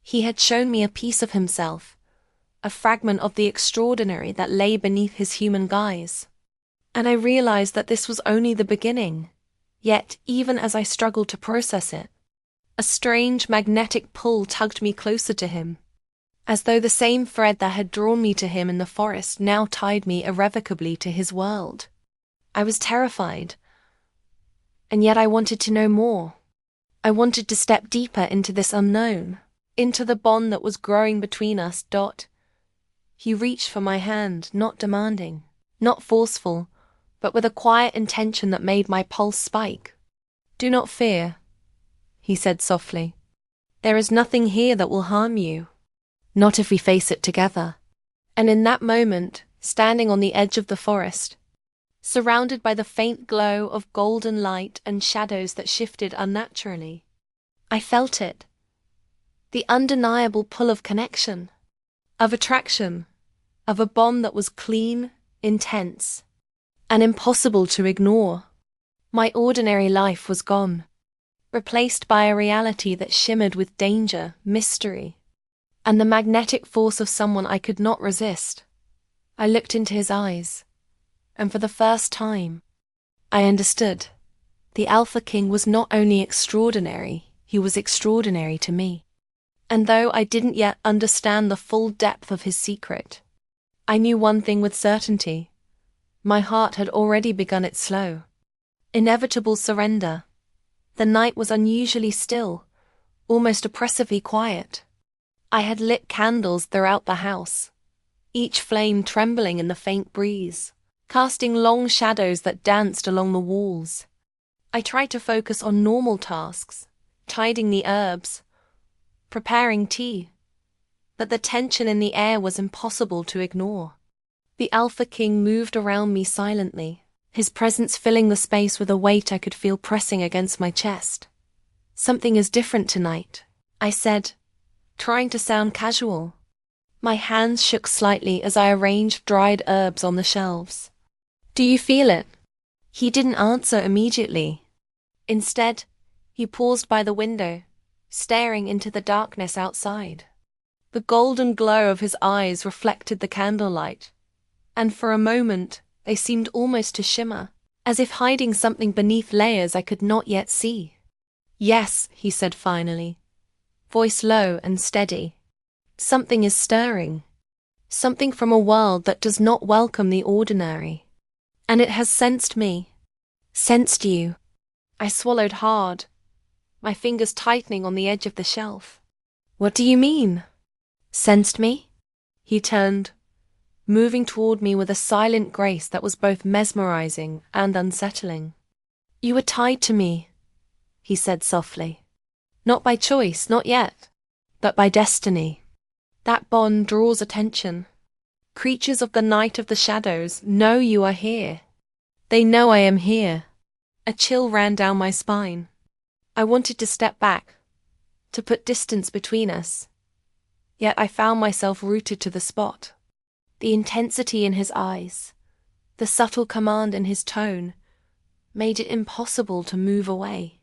He had shown me a piece of himself, a fragment of the extraordinary that lay beneath his human guise. And I realized that this was only the beginning. Yet, even as I struggled to process it, a strange magnetic pull tugged me closer to him, as though the same thread that had drawn me to him in the forest now tied me irrevocably to his world. I was terrified, and yet I wanted to know more. I wanted to step deeper into this unknown, into the bond that was growing between us. He reached for my hand, not demanding, not forceful, but with a quiet intention that made my pulse spike. "Do not fear," he said softly. "There is nothing here that will harm you. Not if we face it together." And in that moment, standing on the edge of the forest, surrounded by the faint glow of golden light and shadows that shifted unnaturally, I felt it. The undeniable pull of connection, of attraction, of a bond that was clean, intense, and impossible to ignore. My ordinary life was gone, replaced by a reality that shimmered with danger, mystery, and the magnetic force of someone I could not resist. I looked into his eyes, and for the first time, I understood. The Alpha King was not only extraordinary, he was extraordinary to me. And though I didn't yet understand the full depth of his secret, I knew one thing with certainty. My heart had already begun its slow, inevitable surrender. The night was unusually still, almost oppressively quiet. I had lit candles throughout the house, each flame trembling in the faint breeze, casting long shadows that danced along the walls. I tried to focus on normal tasks, tidying the herbs, preparing tea, but the tension in the air was impossible to ignore. The Alpha King moved around me silently, his presence filling the space with a weight I could feel pressing against my chest. "Something is different tonight," I said, trying to sound casual. My hands shook slightly as I arranged dried herbs on the shelves. "Do you feel it?" He didn't answer immediately. Instead, he paused by the window, staring into the darkness outside. The golden glow of his eyes reflected the candlelight, and for a moment they seemed almost to shimmer, as if hiding something beneath layers I could not yet see. "Yes," he said finally, voice low and steady. "Something is stirring. Something from a world that does not welcome the ordinary. And it has sensed me. Sensed you." I swallowed hard, my fingers tightening on the edge of the shelf. "What do you mean?" "Sensed me?" He turned, moving toward me with a silent grace that was both mesmerizing and unsettling. "You were tied to me," he said softly. "Not by choice, not yet, but by destiny. That bond draws attention. Creatures of the night of the shadows know you are here. They know I am here." A chill ran down my spine. I wanted to step back, to put distance between us, yet I found myself rooted to the spot. The intensity in his eyes, the subtle command in his tone, made it impossible to move away.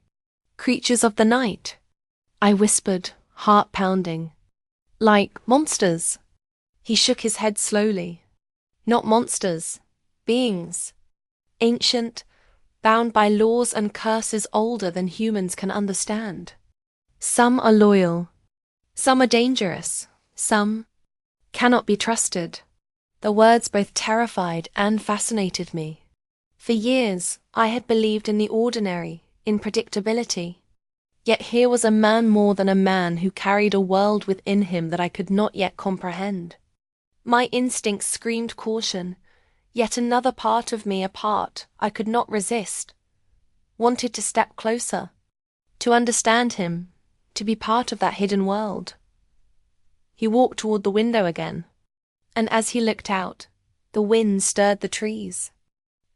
"Creatures of the night," I whispered, heart pounding. "Like monsters?" He shook his head slowly. "Not monsters, beings. Ancient, bound by laws and curses older than humans can understand. Some are loyal, some are dangerous, some cannot be trusted." The words both terrified and fascinated me. For years, I had believed in the ordinary, in predictability. Yet here was a man more than a man who carried a world within him that I could not yet comprehend. My instincts screamed caution, yet another part of me, a part I could not resist, wanted to step closer, to understand him, to be part of that hidden world. He walked toward the window again, and as he looked out, the wind stirred the trees.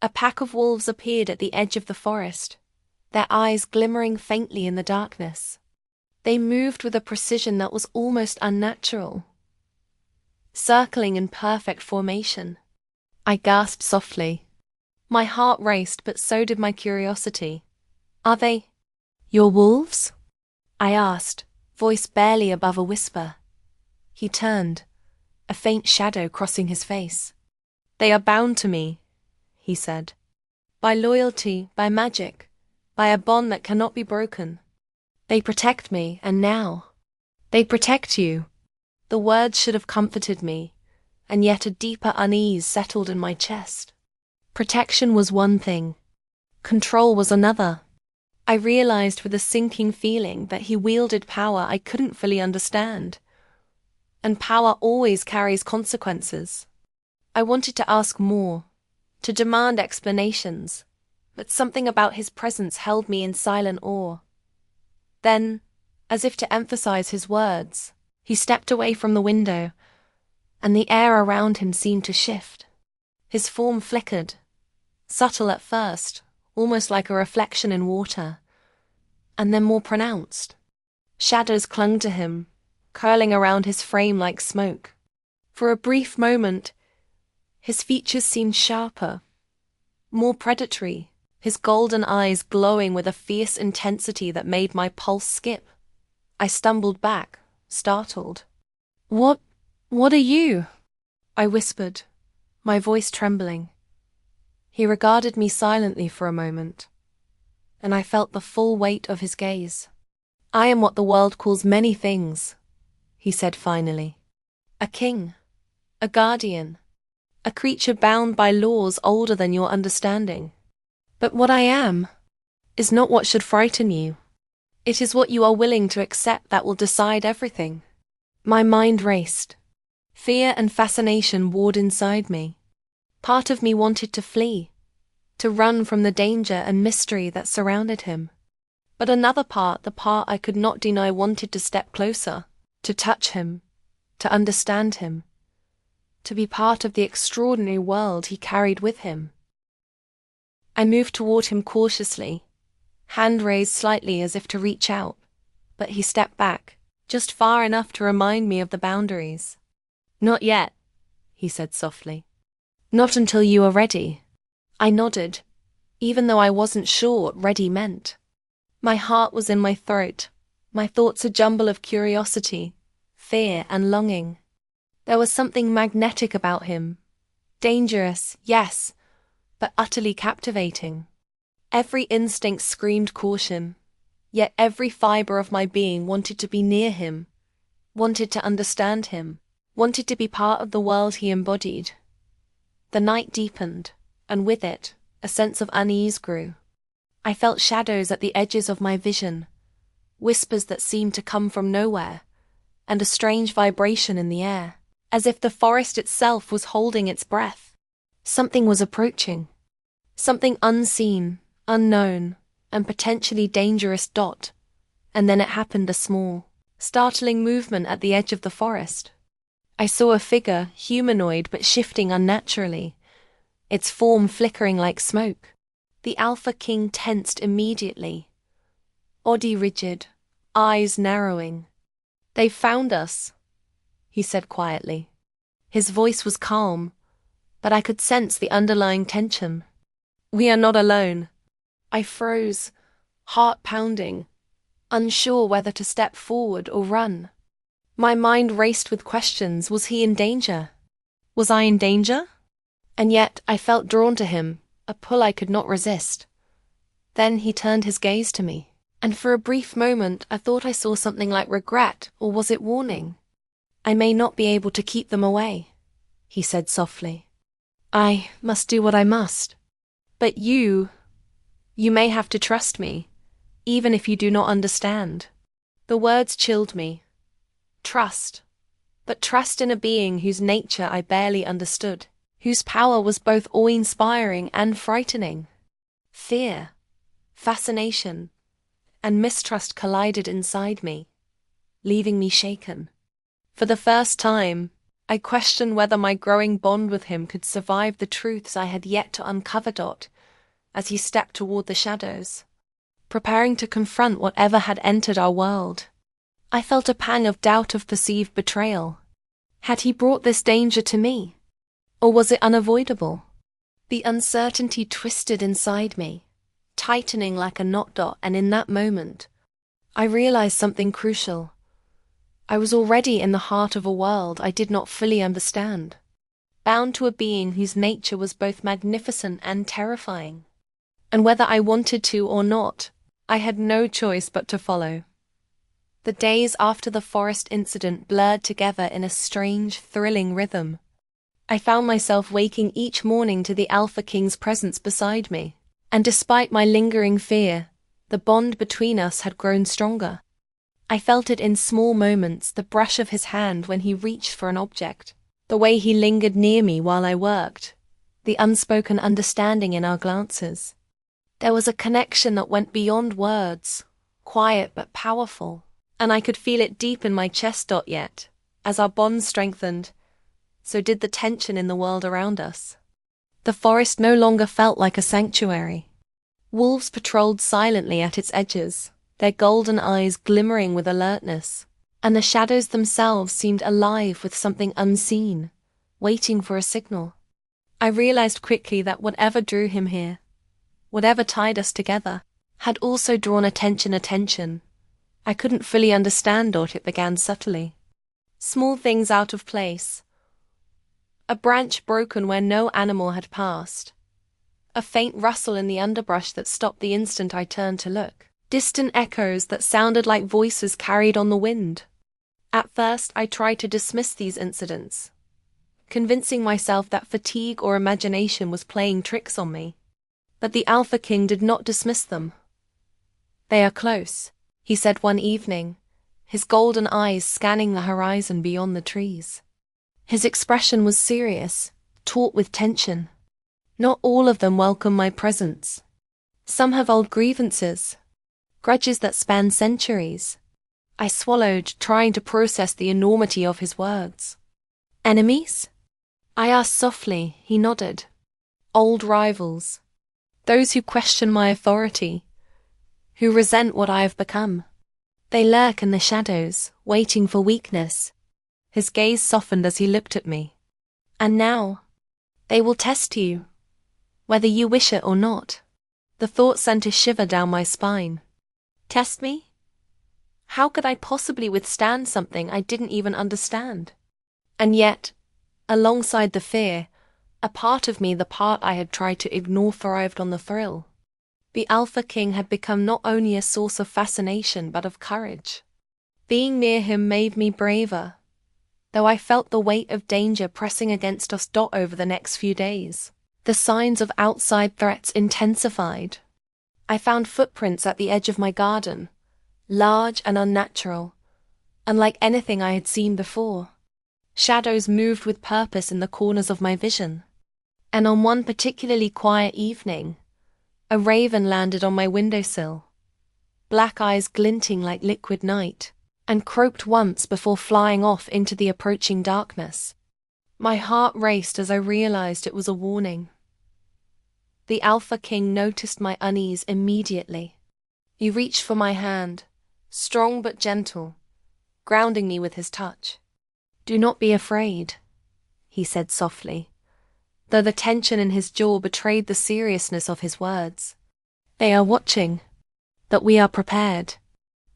A pack of wolves appeared at the edge of the forest, their eyes glimmering faintly in the darkness. They moved with a precision that was almost unnatural, circling in perfect formation. I gasped softly. My heart raced, but so did my curiosity. "Are they your wolves?" I asked, voice barely above a whisper. He turned, a faint shadow crossing his face. "They are bound to me," he said. "By loyalty, by magic, by a bond that cannot be broken. They protect me, and now they protect you." The words should have comforted me, and yet a deeper unease settled in my chest. Protection was one thing, control was another. I realized with a sinking feeling that he wielded power I couldn't fully understand. And power always carries consequences. I wanted to ask more, to demand explanations, but something about his presence held me in silent awe. Then, as if to emphasize his words, he stepped away from the window, and the air around him seemed to shift. His form flickered, subtle at first, almost like a reflection in water, and then more pronounced. Shadows clung to him, curling around his frame like smoke. For a brief moment, his features seemed sharper, more predatory, his golden eyes glowing with a fierce intensity that made my pulse skip. I stumbled back, startled. What are you?" I whispered, my voice trembling. He regarded me silently for a moment, and I felt the full weight of his gaze. "I am what the world calls many things," he said finally. "A king, a guardian, a creature bound by laws older than your understanding. But what I am is not what should frighten you. It is what you are willing to accept that will decide everything." My mind raced. Fear and fascination warred inside me. Part of me wanted to flee, to run from the danger and mystery that surrounded him. But another part, the part I could not deny, wanted to step closer, to touch him, to understand him, to be part of the extraordinary world he carried with him. I moved toward him cautiously, hand raised slightly as if to reach out, but he stepped back, just far enough to remind me of the boundaries. "Not yet," he said softly. "Not until you are ready." I nodded, even though I wasn't sure what ready meant. My heart was in my throat, my thoughts a jumble of curiosity, fear, and longing. There was something magnetic about him. Dangerous, yes, but utterly captivating. Every instinct screamed caution, yet every fiber of my being wanted to be near him, wanted to understand him, wanted to be part of the world he embodied. The night deepened, and with it, a sense of unease grew. I felt shadows at the edges of my vision, whispers that seemed to come from nowhere, and a strange vibration in the air, as if the forest itself was holding its breath. Something was approaching. Something unseen, unknown, and potentially dangerous. And then it happened, a small, startling movement at the edge of the forest. I saw a figure, humanoid but shifting unnaturally, its form flickering like smoke. The Alpha King tensed immediately, body rigid, eyes narrowing. "They found us," he said quietly. His voice was calm, but I could sense the underlying tension. "We are not alone." I froze, heart pounding, unsure whether to step forward or run. My mind raced with questions. Was he in danger? Was I in danger? And yet I felt drawn to him, a pull I could not resist. Then he turned his gaze to me, and for a brief moment I thought I saw something like regret, or was it warning? "I may not be able to keep them away," he said softly. "I must do what I must. But you may have to trust me, even if you do not understand." The words chilled me. Trust. But trust in a being whose nature I barely understood, whose power was both awe-inspiring and frightening. Fear, fascination, and mistrust collided inside me, leaving me shaken. For the first time, I questioned whether my growing bond with him could survive the truths I had yet to uncover. As he stepped toward the shadows, preparing to confront whatever had entered our world. I felt a pang of doubt of perceived betrayal. Had he brought this danger to me? Or was it unavoidable? The uncertainty twisted inside me, tightening like a knot, and in that moment, I realized something crucial. I was already in the heart of a world I did not fully understand, bound to a being whose nature was both magnificent and terrifying. And whether I wanted to or not, I had no choice but to follow. The days after the forest incident blurred together in a strange, thrilling rhythm. I found myself waking each morning to the Alpha King's presence beside me, and despite my lingering fear, the bond between us had grown stronger. I felt it in small moments, the brush of his hand when he reached for an object, the way he lingered near me while I worked, the unspoken understanding in our glances. There was a connection that went beyond words, quiet but powerful, and I could feel it deep in my chest. Yet, as our bond strengthened, so did the tension in the world around us. The forest no longer felt like a sanctuary. Wolves patrolled silently at its edges, their golden eyes glimmering with alertness, and the shadows themselves seemed alive with something unseen, waiting for a signal. I realized quickly that whatever drew him here, whatever tied us together, had also drawn attention. I couldn't fully understand it began subtly. Small things out of place. A branch broken where no animal had passed. A faint rustle in the underbrush that stopped the instant I turned to look. Distant echoes that sounded like voices carried on the wind. At first, I tried to dismiss these incidents, convincing myself that fatigue or imagination was playing tricks on me. But the Alpha King did not dismiss them. "They are close," he said one evening, his golden eyes scanning the horizon beyond the trees. His expression was serious, taut with tension. "Not all of them welcome my presence. Some have old grievances, grudges that span centuries." I swallowed, trying to process the enormity of his words. "Enemies?" I asked softly. He nodded. "Old rivals. Those who question my authority, who resent what I have become. They lurk in the shadows, waiting for weakness." His gaze softened as he looked at me. "And now, they will test you, whether you wish it or not." The thought sent a shiver down my spine. Test me? How could I possibly withstand something I didn't even understand? And yet, alongside the fear, a part of me, the part I had tried to ignore, thrived on the thrill. The Alpha King had become not only a source of fascination but of courage. Being near him made me braver, though I felt the weight of danger pressing against us. Over the next few days, the signs of outside threats intensified. I found footprints at the edge of my garden, large and unnatural, unlike anything I had seen before. Shadows moved with purpose in the corners of my vision. And on one particularly quiet evening, a raven landed on my windowsill, black eyes glinting like liquid night, and croaked once before flying off into the approaching darkness. My heart raced as I realized it was a warning. The Alpha King noticed my unease immediately. He reached for my hand, strong but gentle, grounding me with his touch. "Do not be afraid," he said softly, though the tension in his jaw betrayed the seriousness of his words. "They are watching, that we are prepared."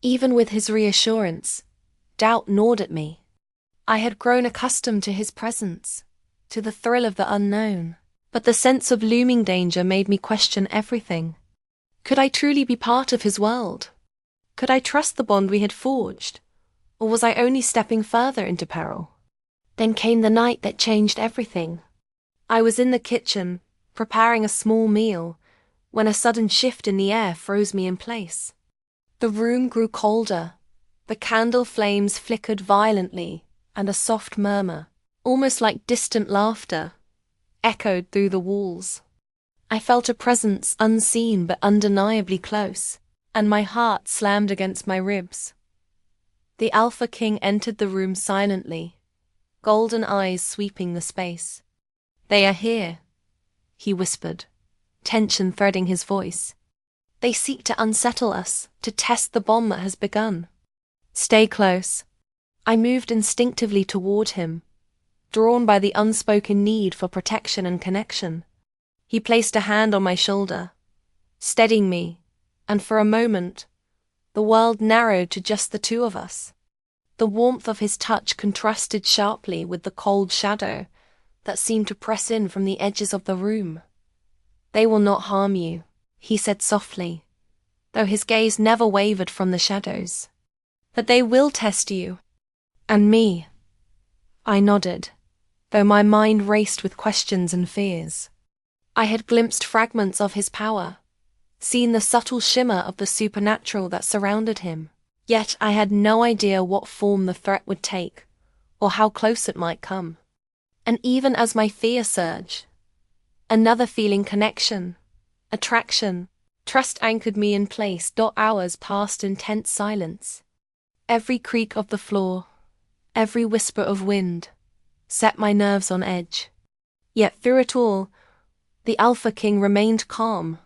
Even with his reassurance, doubt gnawed at me. I had grown accustomed to his presence, to the thrill of the unknown, but the sense of looming danger made me question everything. Could I truly be part of his world? Could I trust the bond we had forged? Or was I only stepping further into peril? Then came the night that changed everything. I was in the kitchen, preparing a small meal, when a sudden shift in the air froze me in place. The room grew colder, the candle flames flickered violently, and a soft murmur, almost like distant laughter, echoed through the walls. I felt a presence unseen but undeniably close, and my heart slammed against my ribs. The Alpha King entered the room silently, golden eyes sweeping the space. "They are here," he whispered, tension threading his voice. They seek to unsettle us, to test the bomb that has begun. Stay close. I moved instinctively toward him, drawn by the unspoken need for protection and connection. He placed a hand on my shoulder, steadying me, and for a moment, the world narrowed to just the two of us. The warmth of his touch contrasted sharply with the cold shadow that seemed to press in from the edges of the room. "They will not harm you," he said softly, though his gaze never wavered from the shadows. "But they will test you. And me." I nodded, though my mind raced with questions and fears. I had glimpsed fragments of his power, seen the subtle shimmer of the supernatural that surrounded him, yet I had no idea what form the threat would take, or how close it might come. And even as my fear surged, another feeling: connection, attraction, trust anchored me in place. Hours passed in tense silence. Every creak of the floor, every whisper of wind, set my nerves on edge. Yet through it all, the Alpha King remained calm,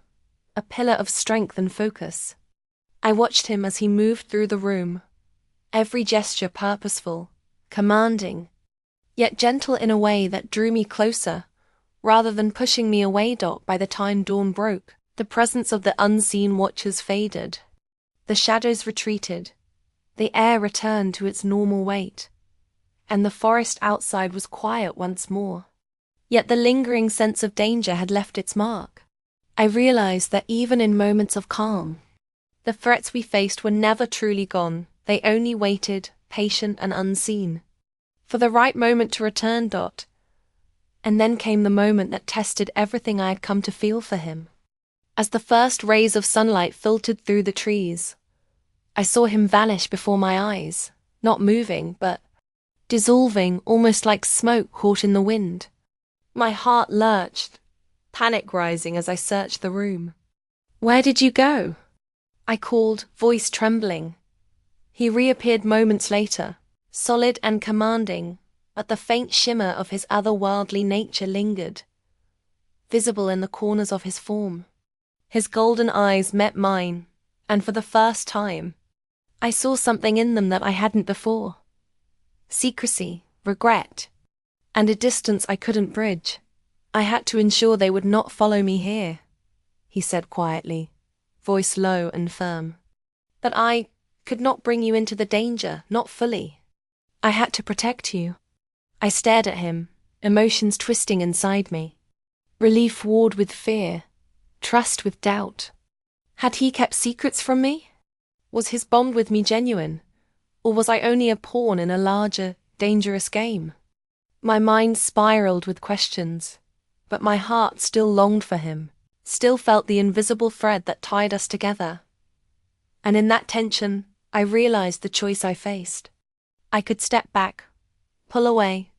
a pillar of strength and focus. I watched him as he moved through the room, every gesture purposeful, commanding, yet gentle in a way that drew me closer, rather than pushing me away. By the time dawn broke, the presence of the unseen watchers faded. The shadows retreated, the air returned to its normal weight, and the forest outside was quiet once more. Yet the lingering sense of danger had left its mark. I realized that even in moments of calm, the threats we faced were never truly gone. They only waited, patient and unseen, for the right moment to return. And then came the moment that tested everything I had come to feel for him. As the first rays of sunlight filtered through the trees, I saw him vanish before my eyes, not moving, but dissolving, almost like smoke caught in the wind. My heart lurched, panic rising as I searched the room. "Where did you go?" I called, voice trembling. He reappeared moments later, solid and commanding, but the faint shimmer of his otherworldly nature lingered, visible in the corners of his form. His golden eyes met mine, and for the first time, I saw something in them that I hadn't before. Secrecy, regret, and a distance I couldn't bridge. "I had to ensure they would not follow me here," he said quietly, voice low and firm. "That I could not bring you into the danger, not fully. I had to protect you." I stared at him, emotions twisting inside me. Relief warred with fear, trust with doubt. Had he kept secrets from me? Was his bond with me genuine? Or was I only a pawn in a larger, dangerous game? My mind spiraled with questions, but my heart still longed for him, still felt the invisible thread that tied us together. And in that tension, I realized the choice I faced. I could step back, pull away,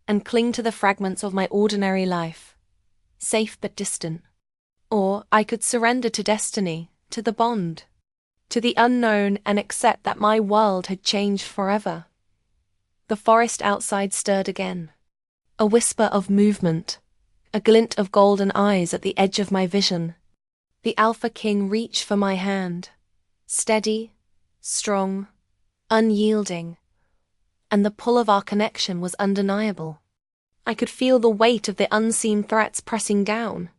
and cling to the fragments of my ordinary life, safe but distant. Or I could surrender to destiny, to the bond, to the unknown, and accept that my world had changed forever. The forest outside stirred again. A whisper of movement, a glint of golden eyes at the edge of my vision. The Alpha King reached for my hand, steady, strong, unyielding, and the pull of our connection was undeniable. I could feel the weight of the unseen threats pressing down,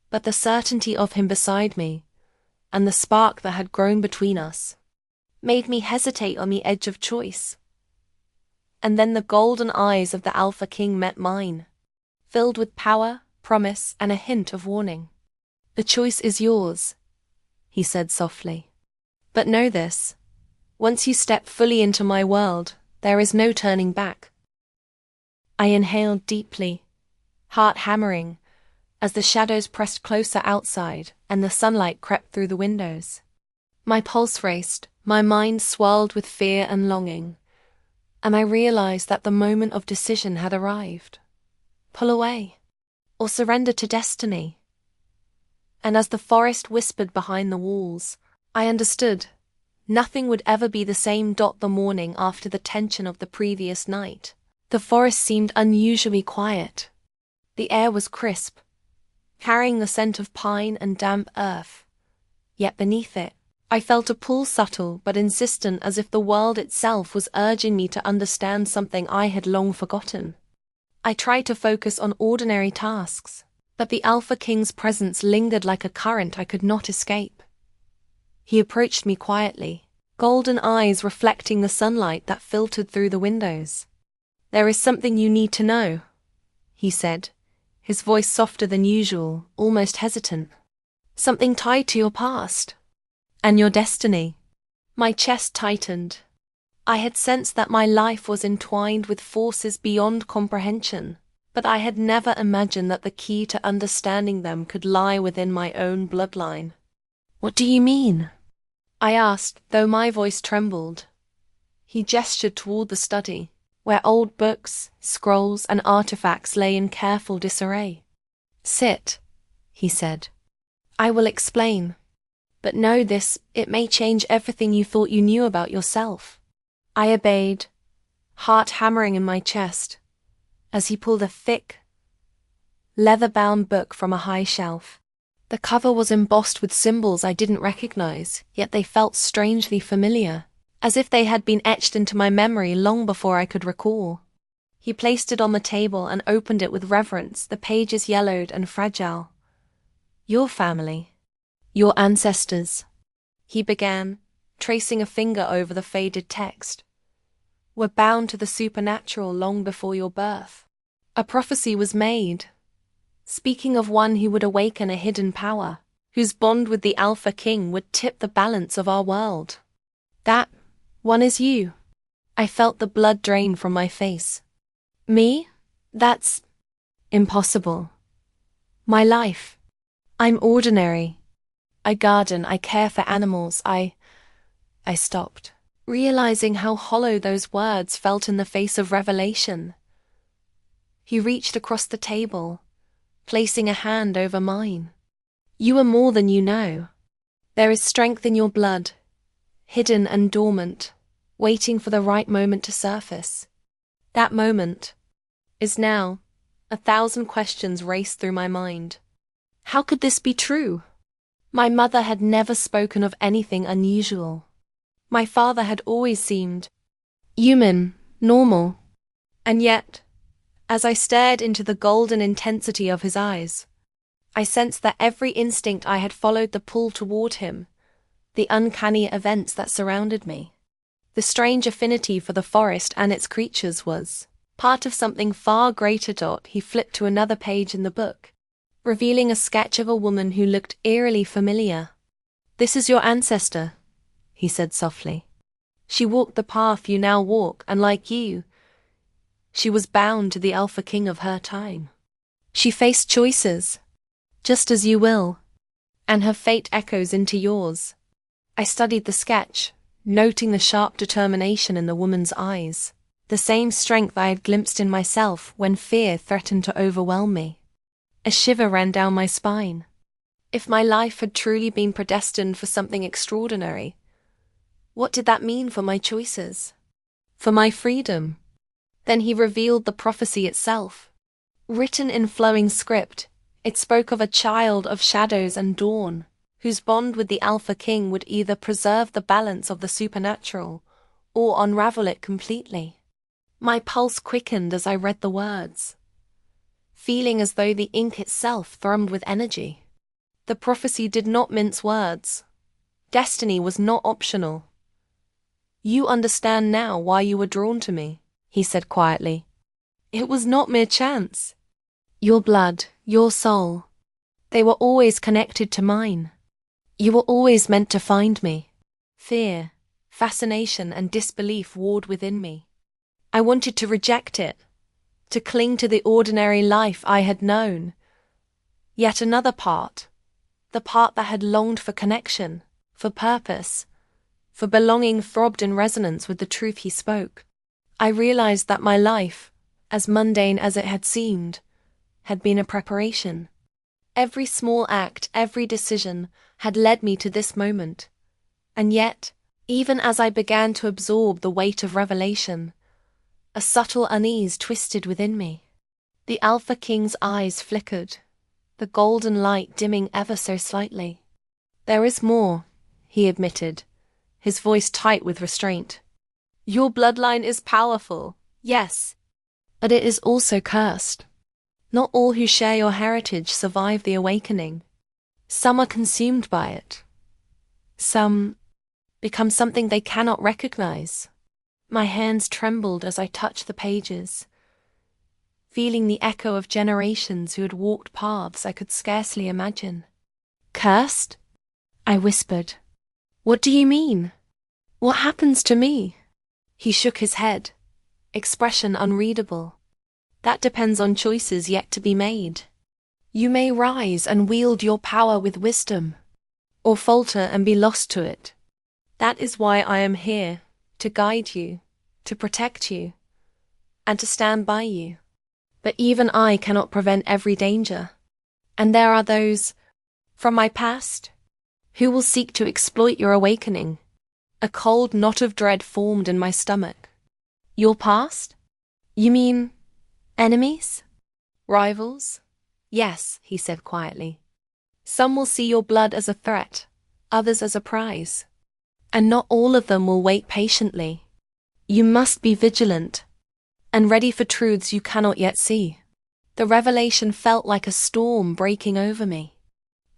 but the certainty of him beside me, and the spark that had grown between us, made me hesitate on the edge of choice. And then the golden eyes of the Alpha King met mine, filled with power, promise, and a hint of warning. "The choice is yours," he said softly. "But know this, once you step fully into my world, there is no turning back." I inhaled deeply, heart hammering, as the shadows pressed closer outside and the sunlight crept through the windows. My pulse raced, my mind swirled with fear and longing, and I realized that the moment of decision had arrived. Pull away, or surrender to destiny. And as the forest whispered behind the walls, I understood. Nothing would ever be the same. The morning after the tension of the previous night, the forest seemed unusually quiet. The air was crisp, carrying the scent of pine and damp earth, Yet beneath it, I felt a pull subtle but insistent, as if the world itself was urging me to understand something I had long forgotten. I tried to focus on ordinary tasks, but the Alpha King's presence lingered like a current I could not escape. He approached me quietly, golden eyes reflecting the sunlight that filtered through the windows. "There is something you need to know," he said, his voice softer than usual, almost hesitant. "Something tied to your past and your destiny." My chest tightened. I had sensed that my life was entwined with forces beyond comprehension, but I had never imagined that the key to understanding them could lie within my own bloodline. "What do you mean?" I asked, though my voice trembled. He gestured toward the study, where old books, scrolls, and artifacts lay in careful disarray. "Sit," he said. "I will explain. But know this, it may change everything you thought you knew about yourself." I obeyed, heart hammering in my chest, as he pulled a thick, leather-bound book from a high shelf. The cover was embossed with symbols I didn't recognize, yet they felt strangely familiar, as if they had been etched into my memory long before I could recall. He placed it on the table and opened it with reverence, the pages yellowed and fragile. "Your family, your ancestors," he began, tracing a finger over the faded text, "were bound to the supernatural long before your birth. A prophecy was made, speaking of one who would awaken a hidden power, whose bond with the Alpha King would tip the balance of our world. That one is you." I felt the blood drain from my face. "Me? That's impossible. My life. I'm ordinary. I garden, I care for animals, I stopped, realizing how hollow those words felt in the face of revelation. He reached across the table, placing a hand over mine. "You are more than you know. There is strength in your blood, hidden and dormant, waiting for the right moment to surface. That moment is now." 1,000 questions raced through my mind. How could this be true? My mother had never spoken of anything unusual. My father had always seemed human, normal. And yet, as I stared into the golden intensity of his eyes, I sensed that every instinct I had followed the pull toward him, the uncanny events that surrounded me, the strange affinity for the forest and its creatures was part of something far greater. He flipped to another page in the book, revealing a sketch of a woman who looked eerily familiar. "This is your ancestor," he said softly. "She walked the path you now walk, and like you, she was bound to the Alpha King of her time. She faced choices, just as you will, and her fate echoes into yours." I studied the sketch, noting the sharp determination in the woman's eyes, the same strength I had glimpsed in myself when fear threatened to overwhelm me. A shiver ran down my spine. If my life had truly been predestined for something extraordinary, what did that mean for my choices? For my freedom? Then he revealed the prophecy itself. Written in flowing script, it spoke of a child of shadows and dawn, whose bond with the Alpha King would either preserve the balance of the supernatural or unravel it completely. My pulse quickened as I read the words, feeling as though the ink itself thrummed with energy. The prophecy did not mince words. Destiny was not optional. "You understand now why you were drawn to me," he said quietly. "It was not mere chance. Your blood, your soul, they were always connected to mine. You were always meant to find me." Fear, fascination, and disbelief warred within me. I wanted to reject it, to cling to the ordinary life I had known. Yet another part, the part that had longed for connection, for purpose, for belonging, throbbed in resonance with the truth he spoke. I realized that my life, as mundane as it had seemed, had been a preparation. Every small act, every decision, had led me to this moment. And yet, even as I began to absorb the weight of revelation, a subtle unease twisted within me. The Alpha King's eyes flickered, the golden light dimming ever so slightly. There is more, he admitted, his voice tight with restraint. Your bloodline is powerful, yes, but it is also cursed. Not all who share your heritage survive the awakening. Some are consumed by it. Some become something they cannot recognize. My hands trembled as I touched the pages, feeling the echo of generations who had walked paths I could scarcely imagine. Cursed? I whispered. What do you mean? What happens to me? He shook his head, expression unreadable. That depends on choices yet to be made. You may rise and wield your power with wisdom, or falter and be lost to it. That is why I am here, to guide you, to protect you, and to stand by you. But even I cannot prevent every danger. And there are those, from my past, who will seek to exploit your awakening. A cold knot of dread formed in my stomach. Your past? You mean enemies? Rivals? Yes, he said quietly. Some will see your blood as a threat, others as a prize. And not all of them will wait patiently. You must be vigilant and ready for truths you cannot yet see. The revelation felt like a storm breaking over me.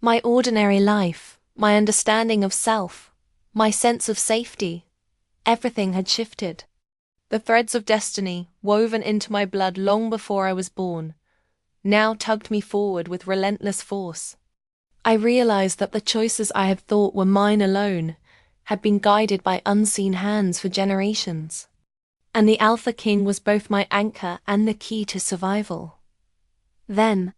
My ordinary life, my understanding of self, my sense of safety, everything had shifted. The threads of destiny, woven into my blood long before I was born, now tugged me forward with relentless force. I realized that the choices I had thought were mine alone had been guided by unseen hands for generations. And the Alpha King was both my anchor and the key to survival. Then,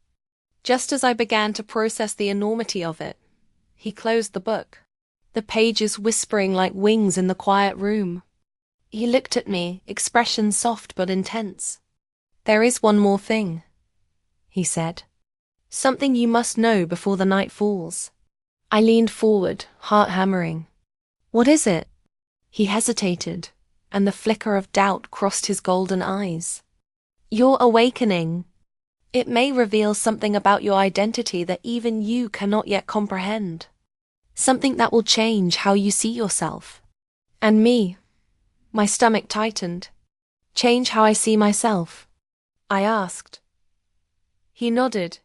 just as I began to process the enormity of it, he closed the book, the pages whispering like wings in the quiet room. He looked at me, expression soft but intense. There is one more thing, he said. Something you must know before the night falls. I leaned forward, heart hammering. What is it? He hesitated, and the flicker of doubt crossed his golden eyes. Your awakening. It may reveal something about your identity that even you cannot yet comprehend. Something that will change how you see yourself. And me. My stomach tightened. Change how I see myself? I asked. He nodded,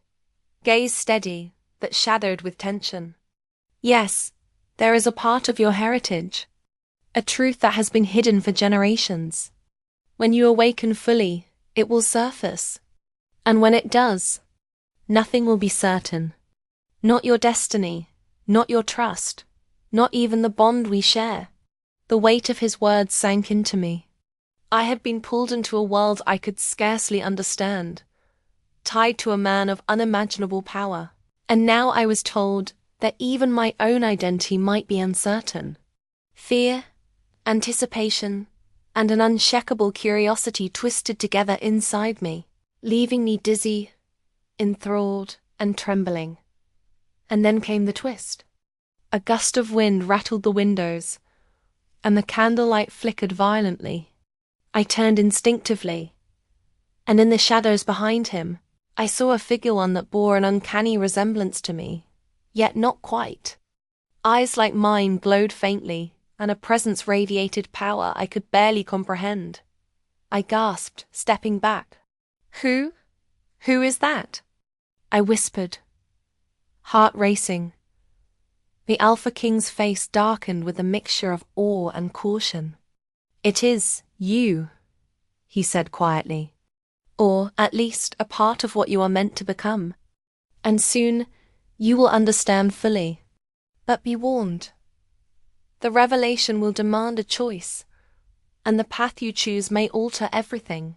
gaze steady, but shadowed with tension. Yes, there is a part of your heritage, a truth that has been hidden for generations. When you awaken fully, it will surface. And when it does, nothing will be certain. Not your destiny, not your trust, not even the bond we share. The weight of his words sank into me. I had been pulled into a world I could scarcely understand, tied to a man of unimaginable power. And now I was told that even my own identity might be uncertain. Fear, anticipation, and an unshakable curiosity twisted together inside me, leaving me dizzy, enthralled, and trembling. And then came the twist. A gust of wind rattled the windows, and the candlelight flickered violently. I turned instinctively, and in the shadows behind him, I saw a figure, one that bore an uncanny resemblance to me, yet not quite. Eyes like mine glowed faintly, and a presence radiated power I could barely comprehend. I gasped, stepping back. Who? Who is that? I whispered, heart racing. The Alpha King's face darkened with a mixture of awe and caution. It is you, he said quietly, or at least a part of what you are meant to become. And soon you will understand fully. But be warned. The revelation will demand a choice, and the path you choose may alter everything.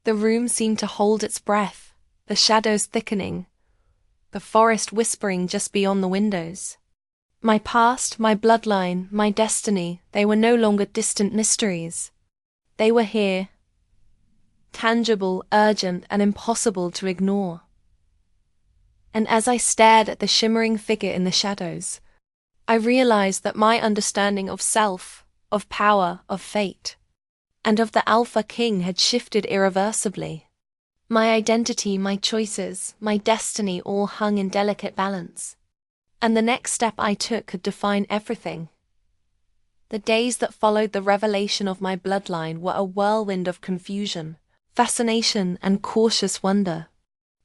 The room seemed to hold its breath, the shadows thickening, the forest whispering just beyond the windows. My past, my bloodline, my destiny, they were no longer distant mysteries. They were here, tangible, urgent, and impossible to ignore. And as I stared at the shimmering figure in the shadows, I realized that my understanding of self, of power, of fate, and of the Alpha King had shifted irreversibly. My identity, my choices, my destiny all hung in delicate balance. And the next step I took could define everything. The days that followed the revelation of my bloodline were a whirlwind of confusion, fascination, and cautious wonder.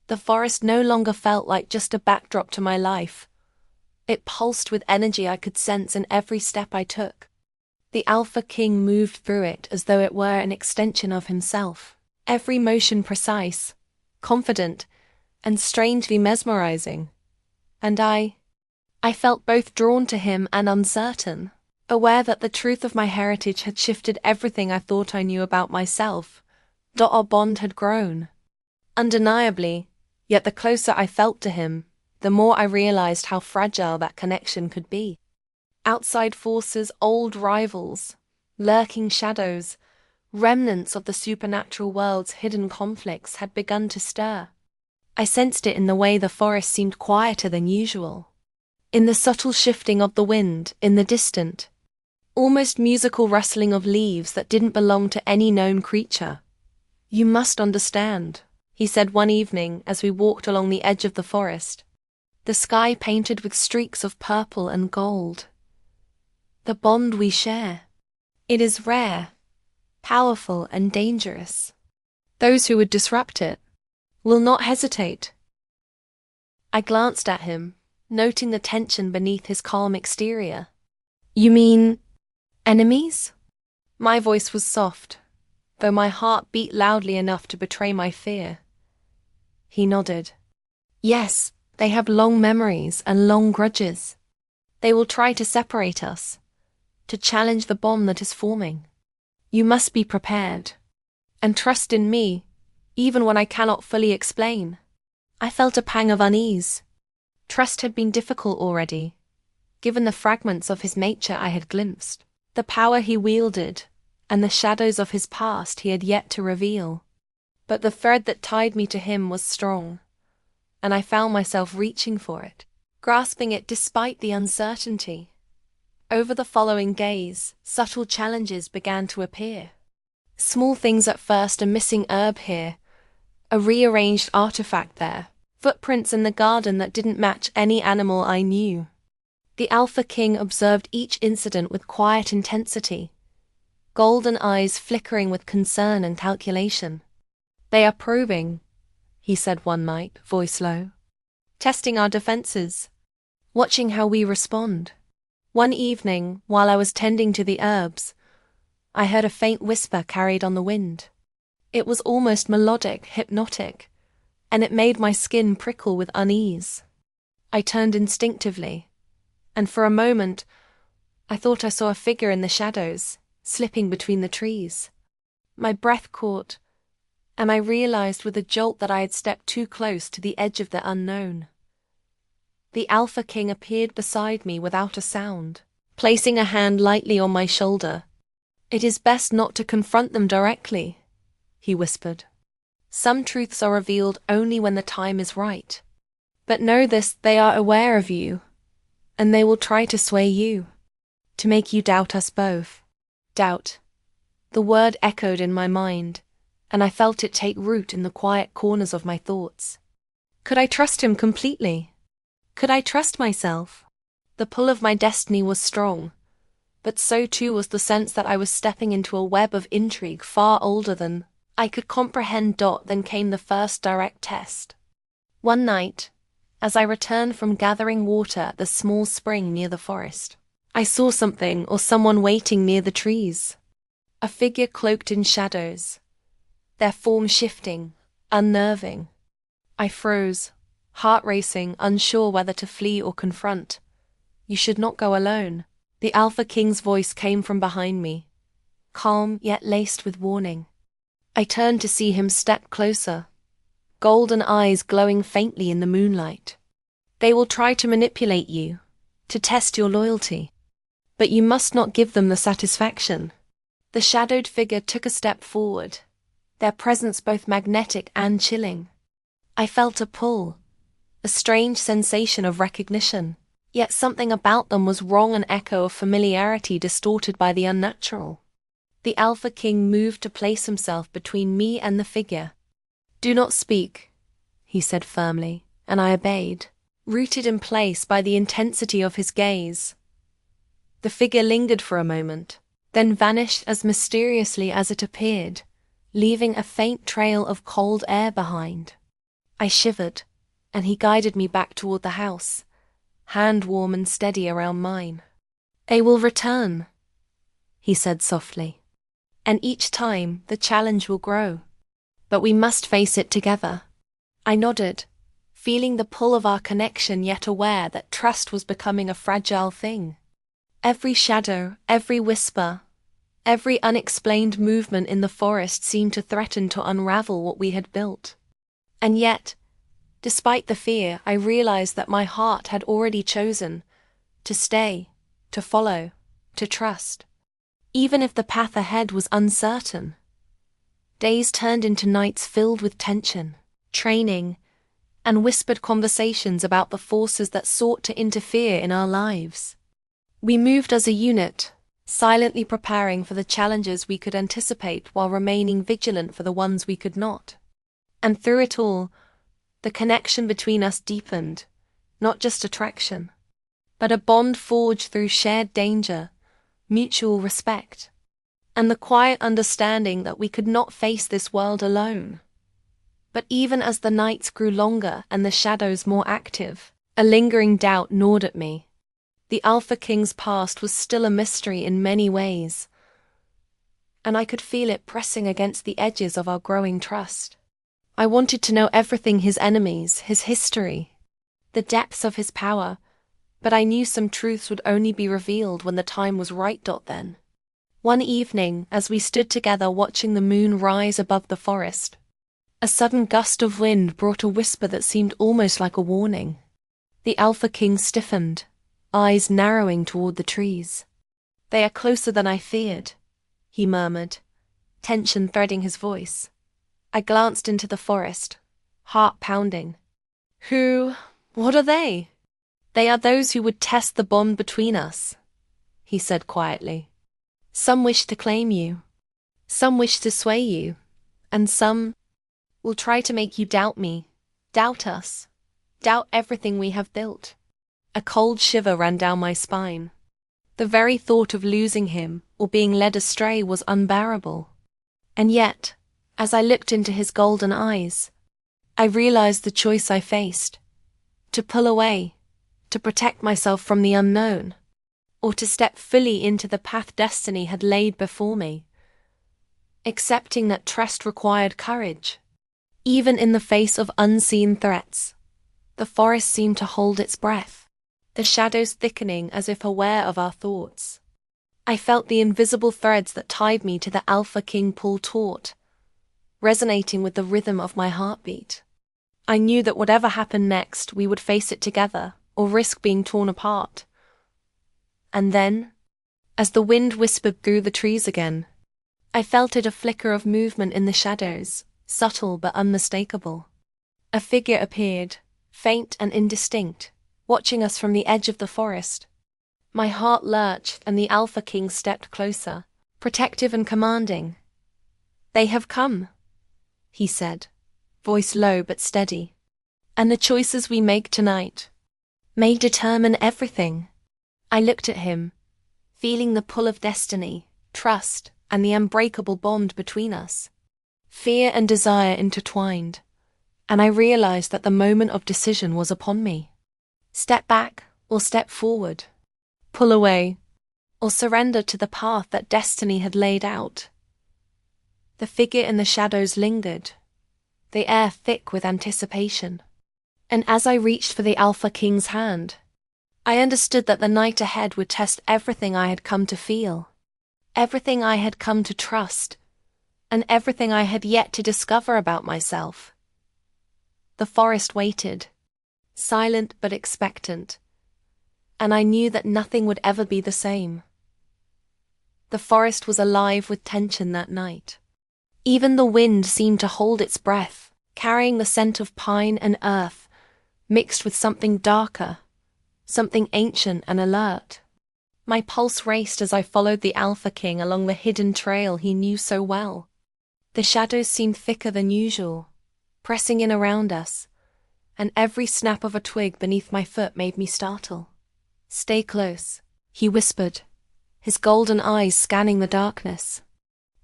The forest no longer felt like just a backdrop to my life. It pulsed with energy I could sense in every step I took. The Alpha King moved through it as though it were an extension of himself, every motion precise, confident, and strangely mesmerizing. And I felt both drawn to him and uncertain, aware that the truth of my heritage had shifted everything I thought I knew about myself. Our bond had grown. Undeniably, yet the closer I felt to him, the more I realized how fragile that connection could be. Outside forces, old rivals, lurking shadows, remnants of the supernatural world's hidden conflicts had begun to stir. I sensed it in the way the forest seemed quieter than usual, in the subtle shifting of the wind, in the distant, almost musical rustling of leaves that didn't belong to any known creature. "You must understand," he said one evening as we walked along the edge of the forest, the sky painted with streaks of purple and gold. "The bond we share. It is rare, powerful, and dangerous. Those who would disrupt it will not hesitate." I glanced at him, noting the tension beneath his calm exterior. "You mean enemies?" My voice was soft, though my heart beat loudly enough to betray my fear. He nodded. "Yes, they have long memories and long grudges. They will try to separate us, to challenge the bond that is forming. You must be prepared, and trust in me, even when I cannot fully explain." I felt a pang of unease. Trust had been difficult already, given the fragments of his nature I had glimpsed, the power he wielded, and the shadows of his past he had yet to reveal. But the thread that tied me to him was strong, and I found myself reaching for it, grasping it despite the uncertainty. Over the following days, subtle challenges began to appear. Small things at first: a missing herb here, a rearranged artifact there, footprints in the garden that didn't match any animal I knew. The Alpha King observed each incident with quiet intensity, golden eyes flickering with concern and calculation. "They are probing," he said one night, voice low, "testing our defenses, watching how we respond." One evening, while I was tending to the herbs, I heard a faint whisper carried on the wind. It was almost melodic, hypnotic, and it made my skin prickle with unease. I turned instinctively, and for a moment, I thought I saw a figure in the shadows, slipping between the trees. My breath caught, and I realized with a jolt that I had stepped too close to the edge of the unknown. The Alpha King appeared beside me without a sound, placing a hand lightly on my shoulder. "It is best not to confront them directly," he whispered. "Some truths are revealed only when the time is right. But know this: they are aware of you, and they will try to sway you, to make you doubt us both." Doubt. The word echoed in my mind, and I felt it take root in the quiet corners of my thoughts. Could I trust him completely? Could I trust myself? The pull of my destiny was strong, but so too was the sense that I was stepping into a web of intrigue far older than I could comprehend. Then came the first direct test. One night, as I returned from gathering water at the small spring near the forest, I saw something or someone waiting near the trees. A figure cloaked in shadows, their form shifting, unnerving. I froze, heart racing, unsure whether to flee or confront. "You should not go alone." The Alpha King's voice came from behind me, calm yet laced with warning. I turned to see him step closer, golden eyes glowing faintly in the moonlight. "They will try to manipulate you, to test your loyalty. But you must not give them the satisfaction." The shadowed figure took a step forward, their presence both magnetic and chilling. I felt a pull, a strange sensation of recognition, yet something about them was wrong, an echo of familiarity distorted by the unnatural. The Alpha King moved to place himself between me and the figure. "Do not speak," he said firmly, and I obeyed. rooted in place by the intensity of his gaze. The figure lingered for a moment, then vanished as mysteriously as it appeared, leaving a faint trail of cold air behind. I shivered, and he guided me back toward the house, hand warm and steady around mine. "They will return," he said softly, "and each time the challenge will grow. But we must face it together." I nodded, feeling the pull of our connection yet aware that trust was becoming a fragile thing. Every shadow, every whisper, every unexplained movement in the forest seemed to threaten to unravel what we had built. And yet, despite the fear, I realized that my heart had already chosen to stay, to follow, to trust, even if the path ahead was uncertain. Days turned into nights filled with tension, training, and whispered conversations about the forces that sought to interfere in our lives. We moved as a unit, silently preparing for the challenges we could anticipate while remaining vigilant for the ones we could not. And through it all, the connection between us deepened, not just attraction, but a bond forged through shared danger, mutual respect, and the quiet understanding that we could not face this world alone. But even as the nights grew longer and the shadows more active, a lingering doubt gnawed at me. The Alpha King's past was still a mystery in many ways, and I could feel it pressing against the edges of our growing trust. I wanted to know everything: his enemies, his history, the depths of his power, but I knew some truths would only be revealed when the time was right. Then, one evening, as we stood together watching the moon rise above the forest, a sudden gust of wind brought a whisper that seemed almost like a warning. The Alpha King stiffened, eyes narrowing toward the trees. "They are closer than I feared," he murmured, tension threading his voice. I glanced into the forest, heart pounding. What are they?" "They are those who would test the bond between us," he said quietly. "Some wish to claim you, some wish to sway you, and some will try to make you doubt me, doubt us, doubt everything we have built." A cold shiver ran down my spine. The very thought of losing him or being led astray was unbearable. And yet, as I looked into his golden eyes, I realized the choice I faced: to pull away, to protect myself from the unknown, or to step fully into the path destiny had laid before me. Accepting that trust required courage. Even in the face of unseen threats, the forest seemed to hold its breath, the shadows thickening as if aware of our thoughts. I felt the invisible threads that tied me to the Alpha King pull taut, resonating with the rhythm of my heartbeat. I knew that whatever happened next, we would face it together, or risk being torn apart. And then, as the wind whispered through the trees again, I felt it, a flicker of movement in the shadows, subtle but unmistakable. A figure appeared, faint and indistinct, watching us from the edge of the forest. My heart lurched, and the Alpha King stepped closer, protective and commanding. "They have come," he said, voice low but steady. "And the choices we make tonight may determine everything." I looked at him, feeling the pull of destiny, trust, and the unbreakable bond between us. Fear and desire intertwined, and I realized that the moment of decision was upon me. Step back or step forward, pull away or surrender to the path that destiny had laid out. The figure in the shadows lingered, the air thick with anticipation. And as I reached for the Alpha King's hand, I understood that the night ahead would test everything I had come to feel, everything I had come to trust, and everything I had yet to discover about myself. The forest waited, silent but expectant, and I knew that nothing would ever be the same. The forest was alive with tension that night. Even the wind seemed to hold its breath, carrying the scent of pine and earth, mixed with something darker, something ancient and alert. My pulse raced as I followed the Alpha King along the hidden trail he knew so well. The shadows seemed thicker than usual, pressing in around us, and every snap of a twig beneath my foot made me startle. "Stay close," he whispered, his golden eyes scanning the darkness.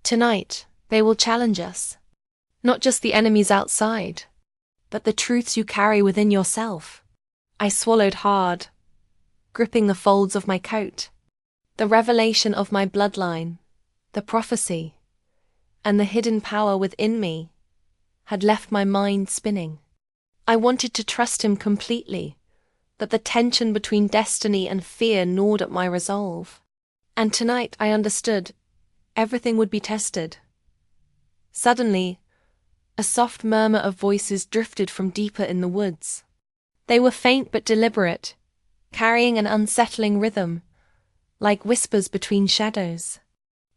"Tonight, they will challenge us. Not just the enemies outside, but the truths you carry within yourself." I swallowed hard, gripping the folds of my coat. The revelation of my bloodline, the prophecy, and the hidden power within me had left my mind spinning. I wanted to trust him completely, but the tension between destiny and fear gnawed at my resolve. And tonight I understood everything would be tested. Suddenly, a soft murmur of voices drifted from deeper in the woods. They were faint but deliberate, carrying an unsettling rhythm, like whispers between shadows.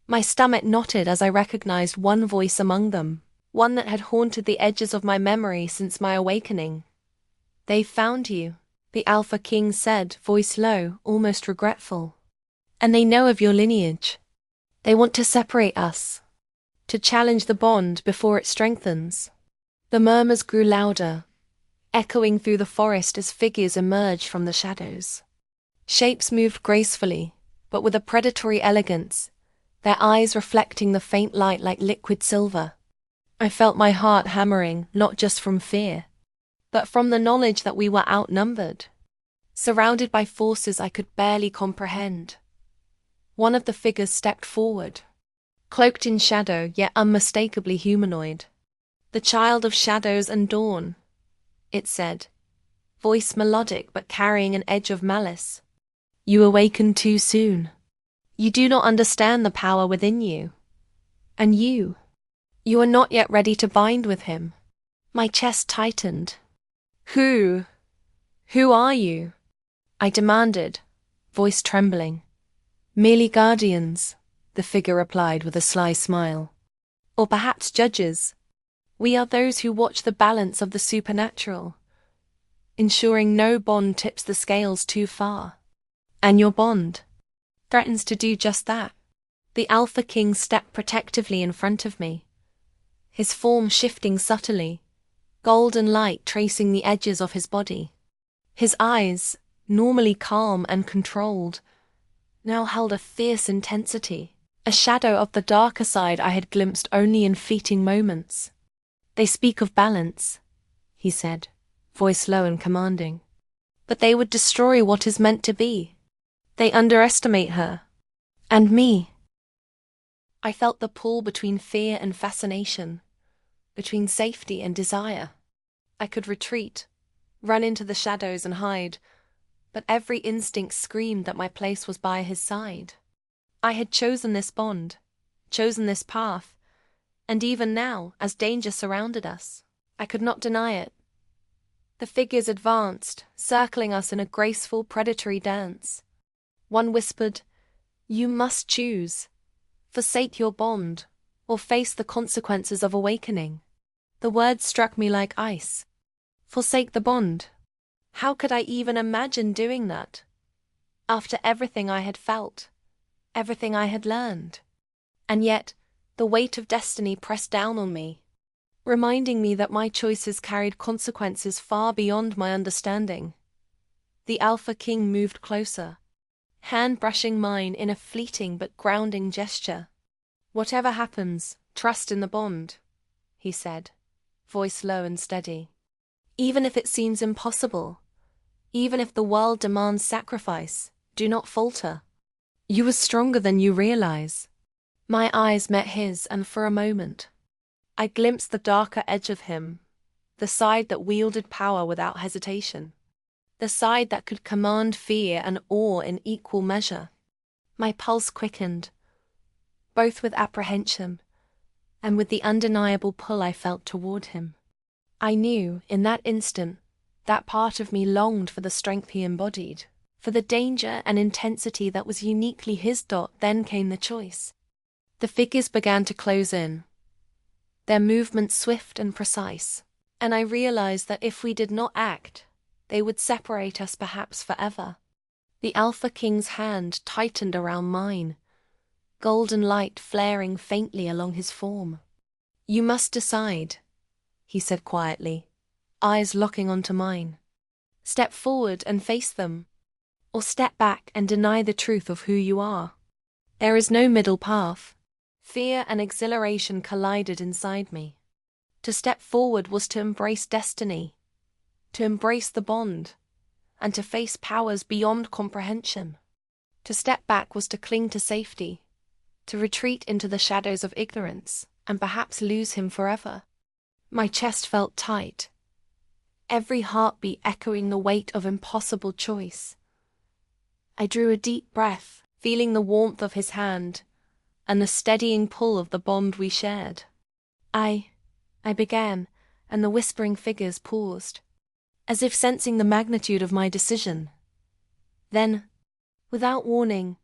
My stomach knotted as I recognized one voice among them, one that had haunted the edges of my memory since my awakening. "They've found you," the Alpha King said, voice low, almost regretful. "And they know of your lineage. They want to separate us, to challenge the bond before it strengthens." The murmurs grew louder, echoing through the forest as figures emerged from the shadows. Shapes moved gracefully, but with a predatory elegance, their eyes reflecting the faint light like liquid silver. I felt my heart hammering, not just from fear, but from the knowledge that we were outnumbered, surrounded by forces I could barely comprehend. One of the figures stepped forward, cloaked in shadow yet unmistakably humanoid. "The child of shadows and dawn," it said, voice melodic but carrying an edge of malice. "You awakened too soon. You do not understand the power within you. And you are not yet ready to bind with him." My chest tightened. Who are you?" I demanded, voice trembling. "Merely guardians," the figure replied with a sly smile. "Or perhaps judges. We are those who watch the balance of the supernatural, ensuring no bond tips the scales too far. And your bond threatens to do just that." The Alpha King stepped protectively in front of me, his form shifting subtly, golden light tracing the edges of his body. His eyes, normally calm and controlled, now held a fierce intensity, a shadow of the darker side I had glimpsed only in fleeting moments. "They speak of balance," he said, voice low and commanding. "But they would destroy what is meant to be. They underestimate her. And me." I felt the pull between fear and fascination, between safety and desire. I could retreat, run into the shadows and hide, but every instinct screamed that my place was by his side. I had chosen this bond, chosen this path, and even now, as danger surrounded us, I could not deny it. The figures advanced, circling us in a graceful, predatory dance. One whispered, "You must choose. Forsake your bond, or face the consequences of awakening." The words struck me like ice. Forsake the bond. How could I even imagine doing that? After everything I had felt, everything I had learned. And yet, the weight of destiny pressed down on me, reminding me that my choices carried consequences far beyond my understanding. The Alpha King moved closer, hand brushing mine in a fleeting but grounding gesture. "Whatever happens, trust in the bond," he said, voice low and steady. "Even if it seems impossible, even if the world demands sacrifice, do not falter. You are stronger than you realize." My eyes met his, and for a moment, I glimpsed the darker edge of him, the side that wielded power without hesitation, the side that could command fear and awe in equal measure. My pulse quickened, both with apprehension and with the undeniable pull I felt toward him. I knew, in that instant, that part of me longed for the strength he embodied, for the danger and intensity that was uniquely his. Then came the choice. The figures began to close in, their movements swift and precise, and I realized that if we did not act, they would separate us perhaps forever. The Alpha King's hand tightened around mine, golden light flaring faintly along his form. "You must decide," he said quietly. eyes locking onto mine. Step forward and face them, or step back and deny the truth of who you are. There is no middle path. Fear and exhilaration collided inside me. To step forward was to embrace destiny, to embrace the bond, and to face powers beyond comprehension. To step back was to cling to safety, to retreat into the shadows of ignorance, and perhaps lose him forever. My chest felt tight, every heartbeat echoing the weight of impossible choice. I drew a deep breath, feeling the warmth of his hand and the steadying pull of the bond we shared. I began, and the whispering figures paused, as if sensing the magnitude of my decision. Then, without warning,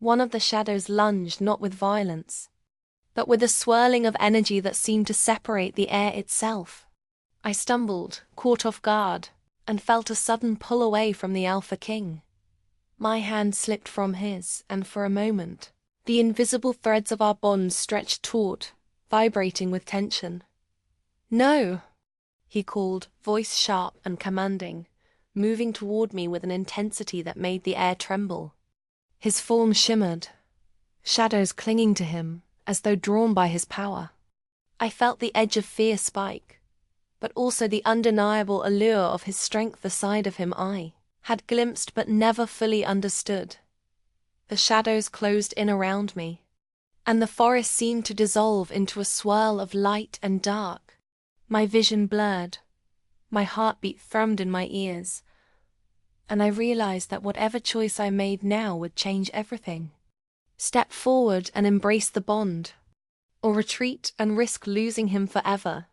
one of the shadows lunged not with violence, but with a swirling of energy that seemed to separate the air itself. I stumbled, caught off guard, and felt a sudden pull away from the Alpha King. My hand slipped from his, and for a moment, the invisible threads of our bond stretched taut, vibrating with tension. "No!" he called, voice sharp and commanding, moving toward me with an intensity that made the air tremble. His form shimmered, shadows clinging to him, as though drawn by his power. I felt the edge of fear spike, but also the undeniable allure of his strength. The side of him I had glimpsed but never fully understood. The shadows closed in around me, and the forest seemed to dissolve into a swirl of light and dark. My vision blurred, my heartbeat thrummed in my ears, and I realized that whatever choice I made now would change everything. Step forward and embrace the bond, or retreat and risk losing him forever.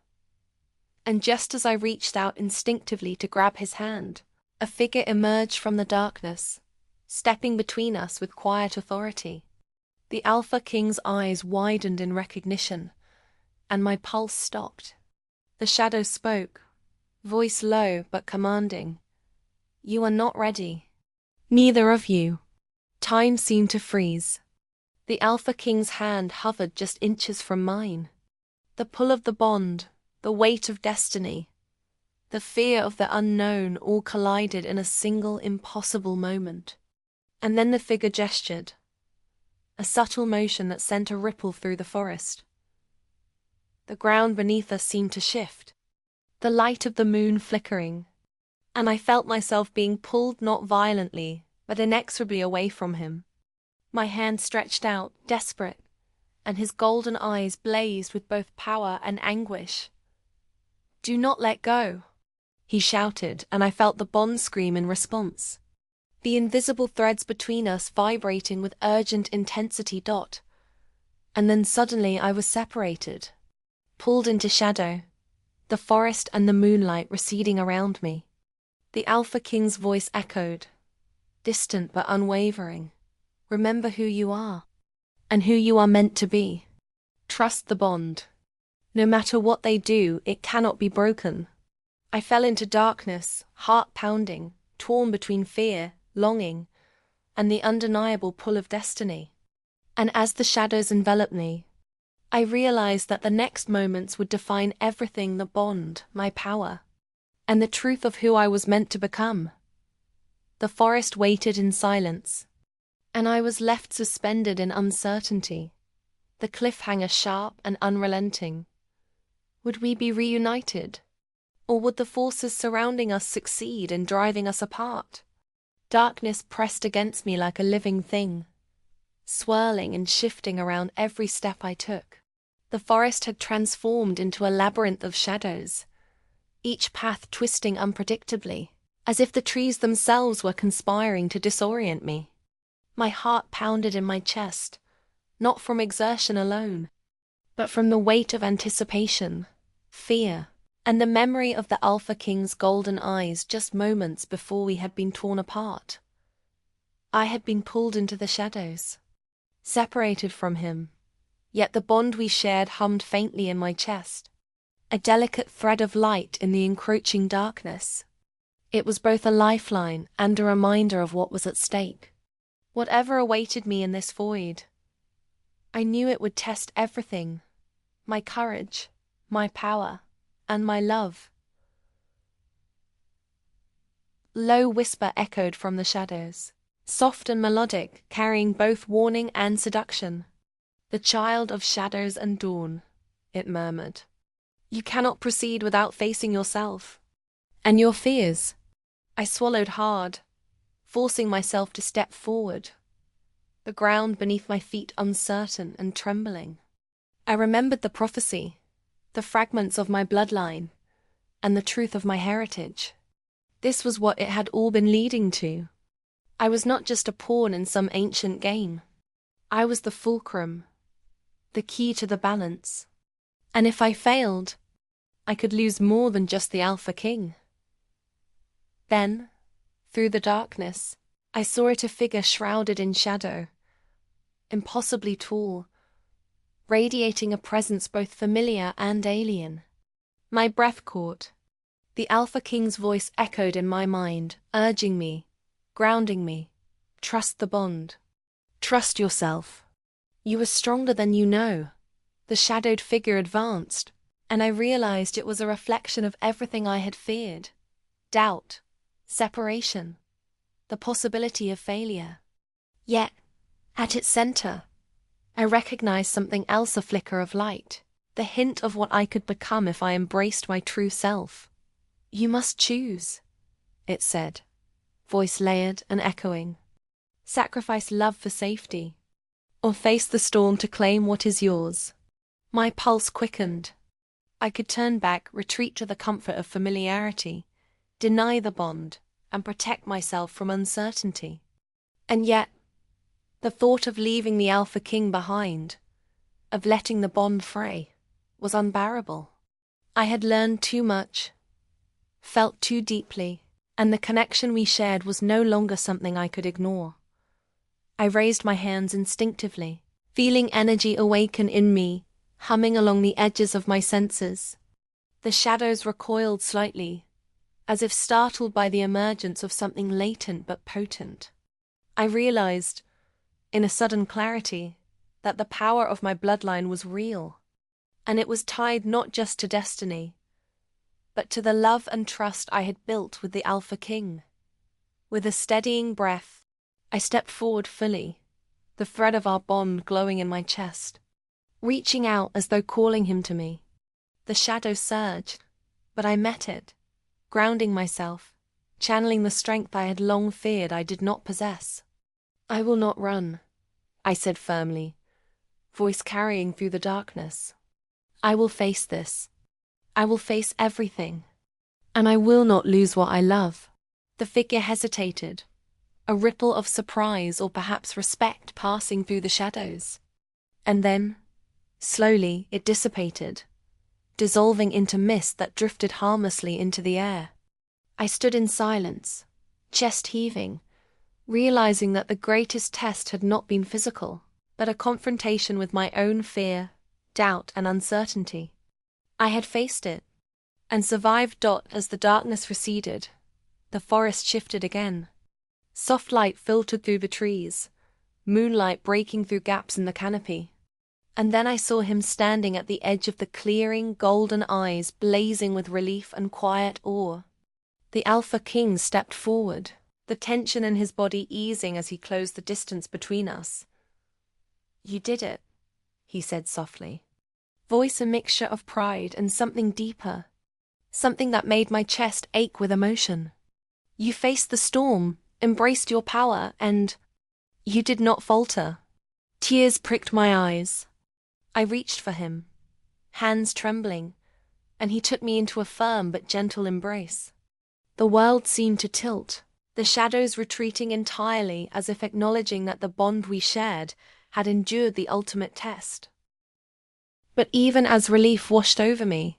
And just as I reached out instinctively to grab his hand, a figure emerged from the darkness, stepping between us with quiet authority. The Alpha King's eyes widened in recognition, and my pulse stopped. The shadow spoke, voice low but commanding. "You are not ready. Neither of you." Time seemed to freeze. The Alpha King's hand hovered just inches from mine. The pull of the bond, the weight of destiny, the fear of the unknown all collided in a single impossible moment. And then the figure gestured, a subtle motion that sent a ripple through the forest. The ground beneath us seemed to shift, the light of the moon flickering, and I felt myself being pulled not violently, but inexorably away from him. My hand stretched out, desperate, and his golden eyes blazed with both power and anguish. "Do not let go," he shouted, and I felt the bond scream in response. The invisible threads between us vibrating with urgent intensity. And then suddenly I was separated, pulled into shadow, the forest and the moonlight receding around me. The Alpha King's voice echoed, distant but unwavering. "Remember who you are, and who you are meant to be. Trust the bond. No matter what they do, it cannot be broken." I fell into darkness, heart pounding, torn between fear, longing, and the undeniable pull of destiny. And as the shadows enveloped me, I realized that the next moments would define everything: the bond, my power, and the truth of who I was meant to become. The forest waited in silence, and I was left suspended in uncertainty, the cliffhanger sharp and unrelenting. Would we be reunited? Or would the forces surrounding us succeed in driving us apart? Darkness pressed against me like a living thing, swirling and shifting around every step I took. The forest had transformed into a labyrinth of shadows, each path twisting unpredictably, as if the trees themselves were conspiring to disorient me. My heart pounded in my chest, not from exertion alone, but from the weight of anticipation, fear, and the memory of the Alpha King's golden eyes just moments before we had been torn apart. I had been pulled into the shadows, separated from him, yet the bond we shared hummed faintly in my chest, a delicate thread of light in the encroaching darkness. It was both a lifeline and a reminder of what was at stake. Whatever awaited me in this void, I knew it would test everything: my courage, my power, and my love. low whisper echoed from the shadows, soft and melodic, carrying both warning and seduction. "The child of shadows and dawn," it murmured. "You cannot proceed without facing yourself. And your fears." I swallowed hard, forcing myself to step forward, the ground beneath my feet uncertain and trembling. I remembered the prophecy, the fragments of my bloodline, and the truth of my heritage. This was what it had all been leading to. I was not just a pawn in some ancient game. I was the fulcrum, the key to the balance. And if I failed, I could lose more than just the Alpha King. Then, through the darkness, I saw it, a figure shrouded in shadow, impossibly tall, radiating a presence both familiar and alien. My breath caught. The Alpha King's voice echoed in my mind, urging me, grounding me. "Trust the bond. Trust yourself. You are stronger than you know." The shadowed figure advanced, and I realized it was a reflection of everything I had feared: doubt, separation, the possibility of failure. Yet, at its center, I recognized something else, a flicker of light, the hint of what I could become if I embraced my true self. "You must choose," it said, voice layered and echoing. "Sacrifice love for safety, or face the storm to claim what is yours." My pulse quickened. I could turn back, retreat to the comfort of familiarity, deny the bond, and protect myself from uncertainty. And yet, the thought of leaving the Alpha King behind, of letting the bond fray, was unbearable. I had learned too much, felt too deeply, and the connection we shared was no longer something I could ignore. I raised my hands instinctively, feeling energy awaken in me, humming along the edges of my senses. The shadows recoiled slightly, as if startled by the emergence of something latent but potent. I realized, in a sudden clarity, that the power of my bloodline was real, and it was tied not just to destiny, but to the love and trust I had built with the Alpha King. With a steadying breath, I stepped forward fully, the thread of our bond glowing in my chest, reaching out as though calling him to me. The shadow surged, but I met it, grounding myself, channeling the strength I had long feared I did not possess. "I will not run," I said firmly, voice carrying through the darkness. "I will face this. I will face everything. And I will not lose what I love." The figure hesitated, a ripple of surprise or perhaps respect passing through the shadows. And then, slowly, it dissipated, dissolving into mist that drifted harmlessly into the air. I stood in silence, chest heaving, realizing that the greatest test had not been physical, but a confrontation with my own fear, doubt, and uncertainty. I had faced it, and survived. As the darkness receded, the forest shifted again. Soft light filtered through the trees, moonlight breaking through gaps in the canopy. And then I saw him standing at the edge of the clearing, golden eyes blazing with relief and quiet awe. The Alpha King stepped forward, the tension in his body easing as he closed the distance between us. "You did it," he said softly, voice a mixture of pride and something deeper, something that made my chest ache with emotion. "You faced the storm, embraced your power, and you did not falter." Tears pricked my eyes. I reached for him, hands trembling, and he took me into a firm but gentle embrace. The world seemed to tilt, the shadows retreating entirely, as if acknowledging that the bond we shared had endured the ultimate test. But even as relief washed over me,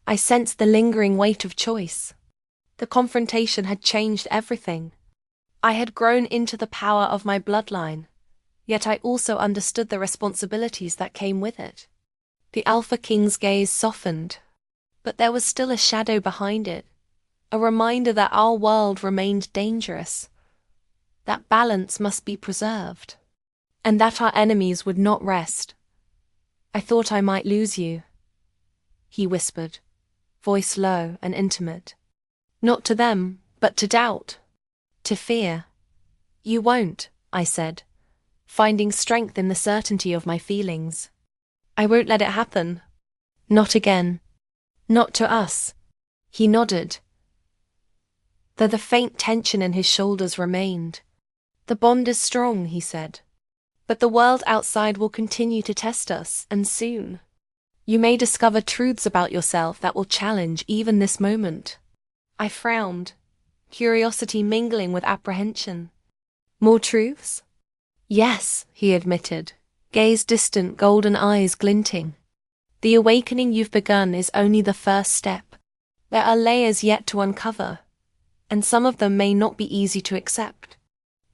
I sensed the lingering weight of choice. The confrontation had changed everything. I had grown into the power of my bloodline, yet I also understood the responsibilities that came with it. The Alpha King's gaze softened, but there was still a shadow behind it, a reminder that our world remained dangerous, that balance must be preserved, and that our enemies would not rest. "I thought I might lose you," he whispered, voice low and intimate. "Not to them, but to doubt, to fear. You won't, I said, finding strength in the certainty of my feelings. I won't let it happen. Not again. Not to us. He nodded, though the faint tension in his shoulders remained. The bond is strong, he said, but the world outside will continue to test us, and soon. You may discover truths about yourself that will challenge even this moment. I frowned, curiosity mingling with apprehension. More truths? Yes, he admitted, gaze distant, golden eyes glinting. The awakening you've begun is only the first step. There are layers yet to uncover, and some of them may not be easy to accept.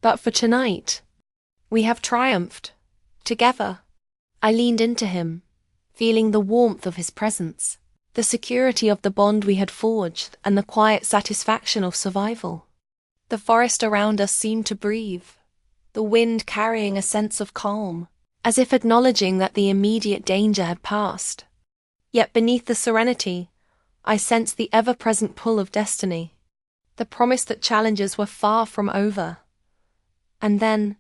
But for tonight, we have triumphed, together. I leaned into him, feeling the warmth of his presence, the security of the bond we had forged, and the quiet satisfaction of survival. The forest around us seemed to breathe, the wind carrying a sense of calm, as if acknowledging that the immediate danger had passed. Yet beneath the serenity, I sensed the ever-present pull of destiny, the promise that challenges were far from over. And then,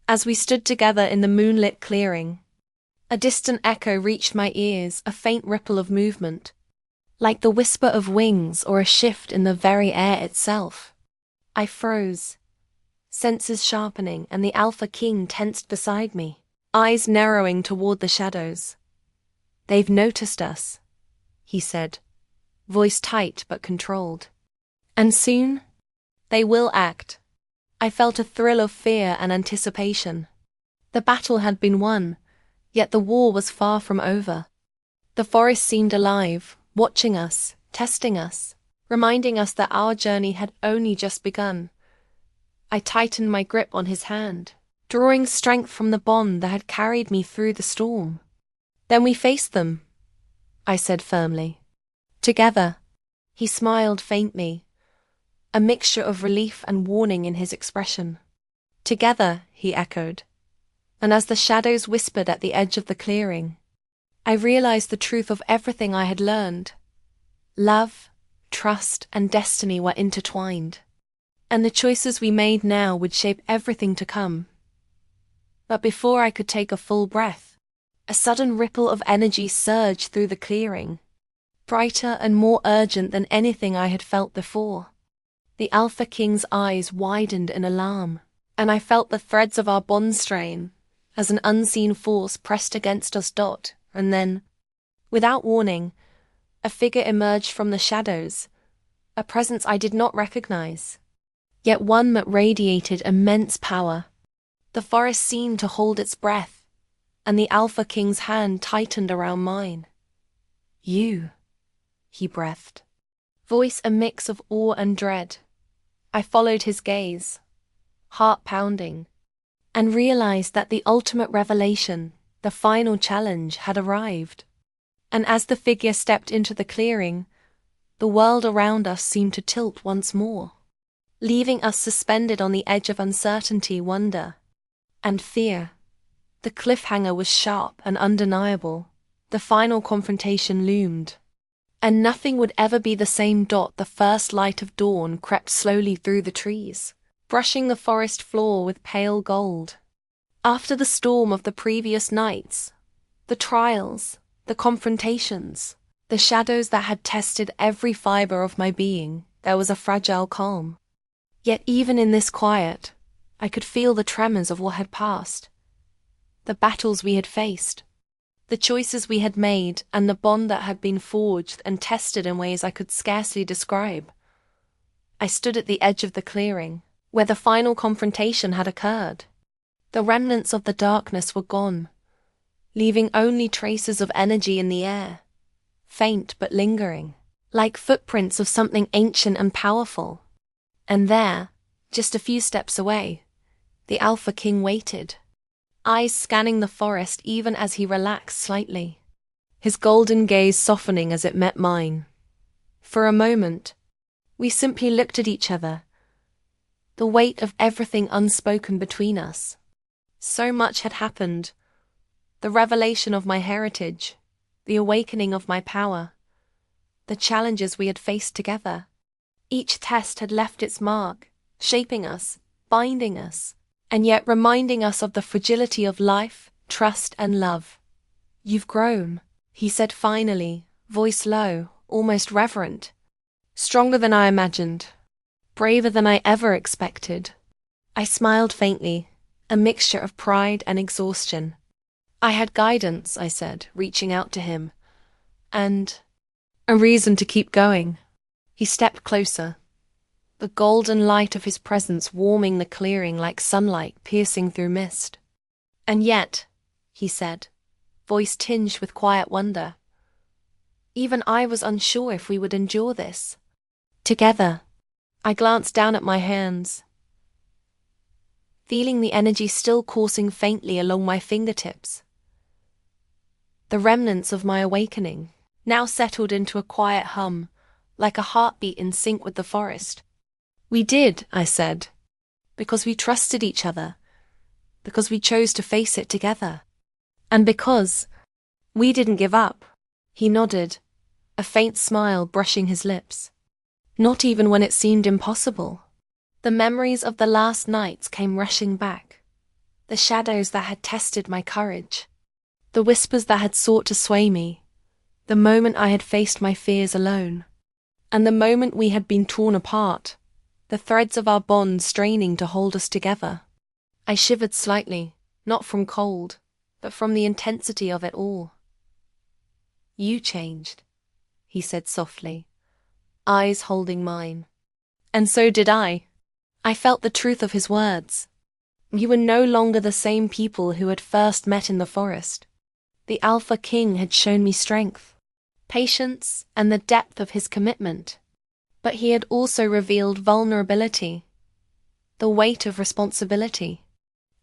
as we stood together in the moonlit clearing, a distant echo reached my ears, a faint ripple of movement, like the whisper of wings or a shift in the very air itself. I froze, senses sharpening, and the Alpha King tensed beside me, eyes narrowing toward the shadows. They've noticed us, he said, voice tight but controlled. And soon, they will act. I felt a thrill of fear and anticipation. The battle had been won, yet the war was far from over. The forest seemed alive, watching us, testing us, reminding us that our journey had only just begun. I tightened my grip on his hand, drawing strength from the bond that had carried me through the storm. Then we faced them, I said firmly. Together. He smiled faintly, a mixture of relief and warning in his expression. Together, he echoed. And as the shadows whispered at the edge of the clearing, I realized the truth of everything I had learned. Love, trust, and destiny were intertwined, and the choices we made now would shape everything to come. But before I could take a full breath, a sudden ripple of energy surged through the clearing, brighter and more urgent than anything I had felt before. The Alpha King's eyes widened in alarm, and I felt the threads of our bond strain as an unseen force pressed against us. And then, without warning, a figure emerged from the shadows, a presence I did not recognize, yet one that radiated immense power. The forest seemed to hold its breath, and the Alpha King's hand tightened around mine. You, he breathed, voice a mix of awe and dread. I followed his gaze, heart pounding, and realized that the ultimate revelation, the final challenge, had arrived. And as the figure stepped into the clearing, the world around us seemed to tilt once more, leaving us suspended on the edge of uncertainty, wonder, and fear. The cliffhanger was sharp and undeniable. The final confrontation loomed, and nothing would ever be the same. The first light of dawn crept slowly through the trees, brushing the forest floor with pale gold. After the storm of the previous nights, the trials, the confrontations, the shadows that had tested every fiber of my being, there was a fragile calm. Yet even in this quiet, I could feel the tremors of what had passed, the battles we had faced, the choices we had made, and the bond that had been forged and tested in ways I could scarcely describe. I stood at the edge of the clearing, where the final confrontation had occurred. The remnants of the darkness were gone, leaving only traces of energy in the air, faint but lingering, like footprints of something ancient and powerful. And there, just a few steps away, the Alpha King waited, eyes scanning the forest even as he relaxed slightly, his golden gaze softening as it met mine. For a moment, we simply looked at each other, the weight of everything unspoken between us. So much had happened, the revelation of my heritage, the awakening of my power, the challenges we had faced together. Each test had left its mark, shaping us, binding us, and yet reminding us of the fragility of life, trust, and love. "You've grown," he said finally, voice low, almost reverent. "Stronger than I imagined. Braver than I ever expected." I smiled faintly, a mixture of pride and exhaustion. "I had guidance," I said, reaching out to him. "And a reason to keep going." He stepped closer, the golden light of his presence warming the clearing like sunlight piercing through mist. "And yet," he said, voice tinged with quiet wonder, "even I was unsure if we would endure this together." I glanced down at my hands, feeling the energy still coursing faintly along my fingertips. The remnants of my awakening, now settled into a quiet hum, like a heartbeat in sync with the forest. "We did," I said, "because we trusted each other, because we chose to face it together, and because we didn't give up." He nodded, a faint smile brushing his lips. "Not even when it seemed impossible." The memories of the last nights came rushing back, the shadows that had tested my courage, the whispers that had sought to sway me, the moment I had faced my fears alone, and the moment we had been torn apart, the threads of our bond straining to hold us together. I shivered slightly, not from cold, but from the intensity of it all. "You changed," he said softly, eyes holding mine. And so did I. I felt the truth of his words. You were no longer the same people who had first met in the forest. The Alpha King had shown me strength, patience, and the depth of his commitment. But he had also revealed vulnerability, the weight of responsibility,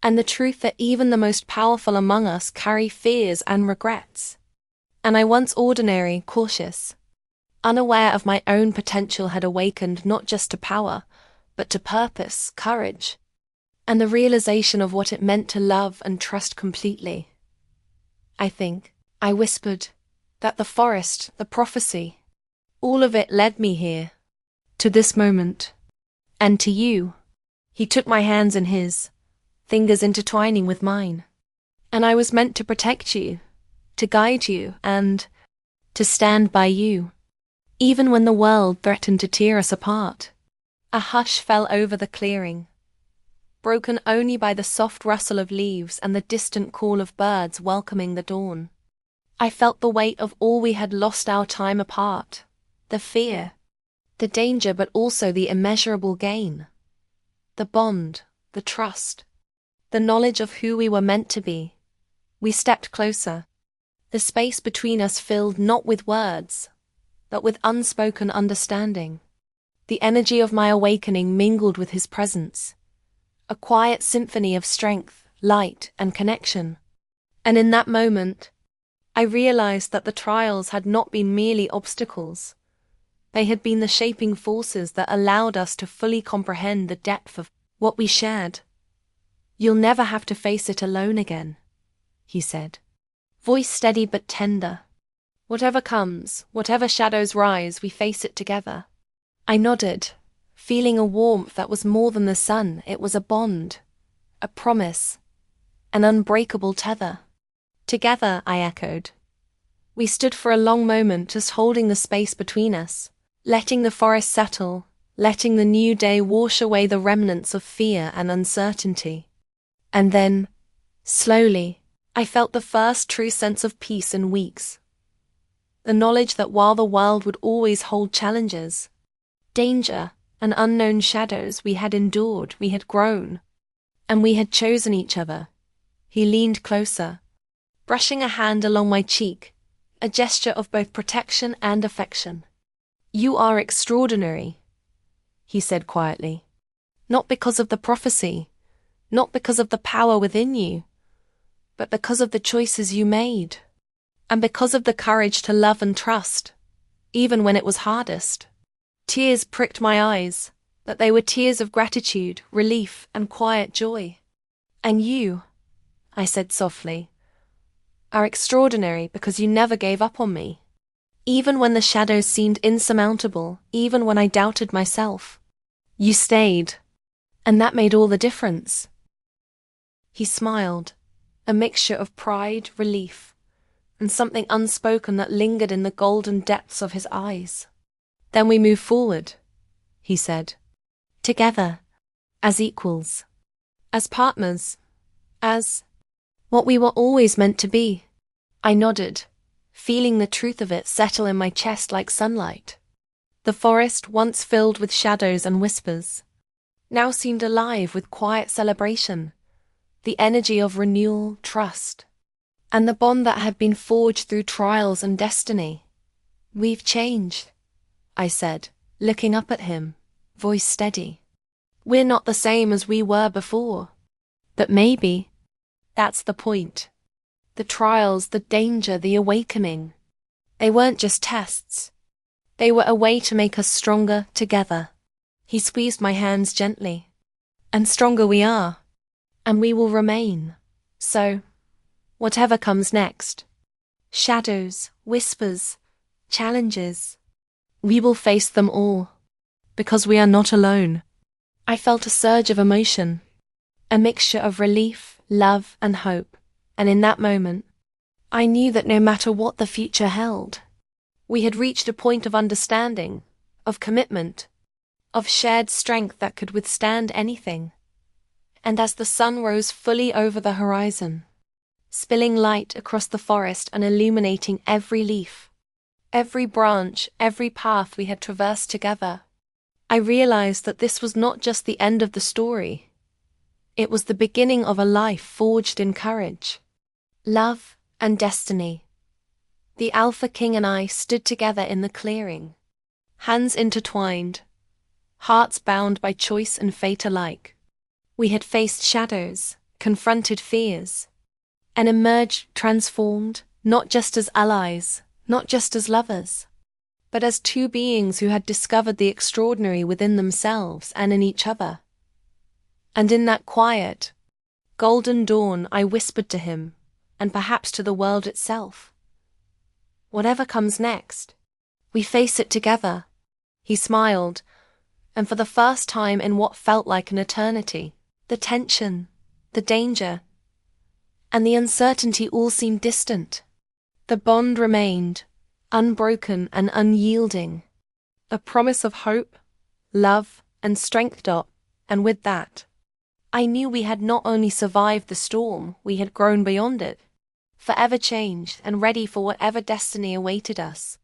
and the truth that even the most powerful among us carry fears and regrets. And I, once ordinary, cautious, unaware of my own potential, had awakened not just to power, but to purpose, courage, and the realization of what it meant to love and trust completely. "I think," I whispered, "that the forest, the prophecy, all of it led me here, to this moment, and to you." He took my hands in his, fingers intertwining with mine. "And I was meant to protect you, to guide you, and to stand by you, even when the world threatened to tear us apart." A hush fell over the clearing, broken only by the soft rustle of leaves and the distant call of birds welcoming the dawn. I felt the weight of all we had lost our time apart, the fear, the danger, but also the immeasurable gain. The bond, the trust, the knowledge of who we were meant to be. We stepped closer, the space between us filled not with words, but with unspoken understanding. The energy of my awakening mingled with his presence, a quiet symphony of strength, light, and connection. And in that moment, I realized that the trials had not been merely obstacles. They had been the shaping forces that allowed us to fully comprehend the depth of what we shared. "You'll never have to face it alone again," he said, voice steady but tender. "Whatever comes, whatever shadows rise, we face it together." I nodded, feeling a warmth that was more than the sun. It was a bond, a promise, an unbreakable tether. "Together," I echoed. We stood for a long moment, just holding the space between us, letting the forest settle, letting the new day wash away the remnants of fear and uncertainty. And then, slowly, I felt the first true sense of peace in weeks. The knowledge that while the world would always hold challenges, danger, and unknown shadows, we had endured, we had grown, and we had chosen each other. He leaned closer, brushing a hand along my cheek, a gesture of both protection and affection. "You are extraordinary," he said quietly. "Not because of the prophecy, not because of the power within you, but because of the choices you made, and because of the courage to love and trust, even when it was hardest." Tears pricked my eyes, but they were tears of gratitude, relief, and quiet joy. "And you," I said softly, "are extraordinary because you never gave up on me." Even when the shadows seemed insurmountable, even when I doubted myself. You stayed, and that made all the difference. He smiled, a mixture of pride, relief, and something unspoken that lingered in the golden depths of his eyes. Then we move forward, he said. Together, as equals, as partners, as what we were always meant to be. I nodded, feeling the truth of it settle in my chest like sunlight. The forest, once filled with shadows and whispers, now seemed alive with quiet celebration, the energy of renewal, trust, and the bond that had been forged through trials and destiny. We've changed, I said, looking up at him, voice steady. We're not the same as we were before. But maybe that's the point. The trials, the danger, the awakening. They weren't just tests. They were a way to make us stronger together. He squeezed my hands gently. And stronger we are. And we will remain. So, whatever comes next, shadows, whispers, challenges, we will face them all. Because we are not alone. I felt a surge of emotion, a mixture of relief, love, and hope, and in that moment, I knew that no matter what the future held, we had reached a point of understanding, of commitment, of shared strength that could withstand anything. And as the sun rose fully over the horizon, spilling light across the forest and illuminating every leaf, every branch, every path we had traversed together, I realized that this was not just the end of the story. It was the beginning of a life forged in courage, love, and destiny. The Alpha King and I stood together in the clearing, hands intertwined, hearts bound by choice and fate alike. We had faced shadows, confronted fears, and emerged transformed, not just as allies, not just as lovers, but as two beings who had discovered the extraordinary within themselves and in each other. And in that quiet, golden dawn, I whispered to him, and perhaps to the world itself, whatever comes next, we face it together. He smiled, and for the first time in what felt like an eternity, the tension, the danger, and the uncertainty all seemed distant. The bond remained, unbroken and unyielding, a promise of hope, love, and strength. And with that, I knew we had not only survived the storm, we had grown beyond it, forever changed and ready for whatever destiny awaited us.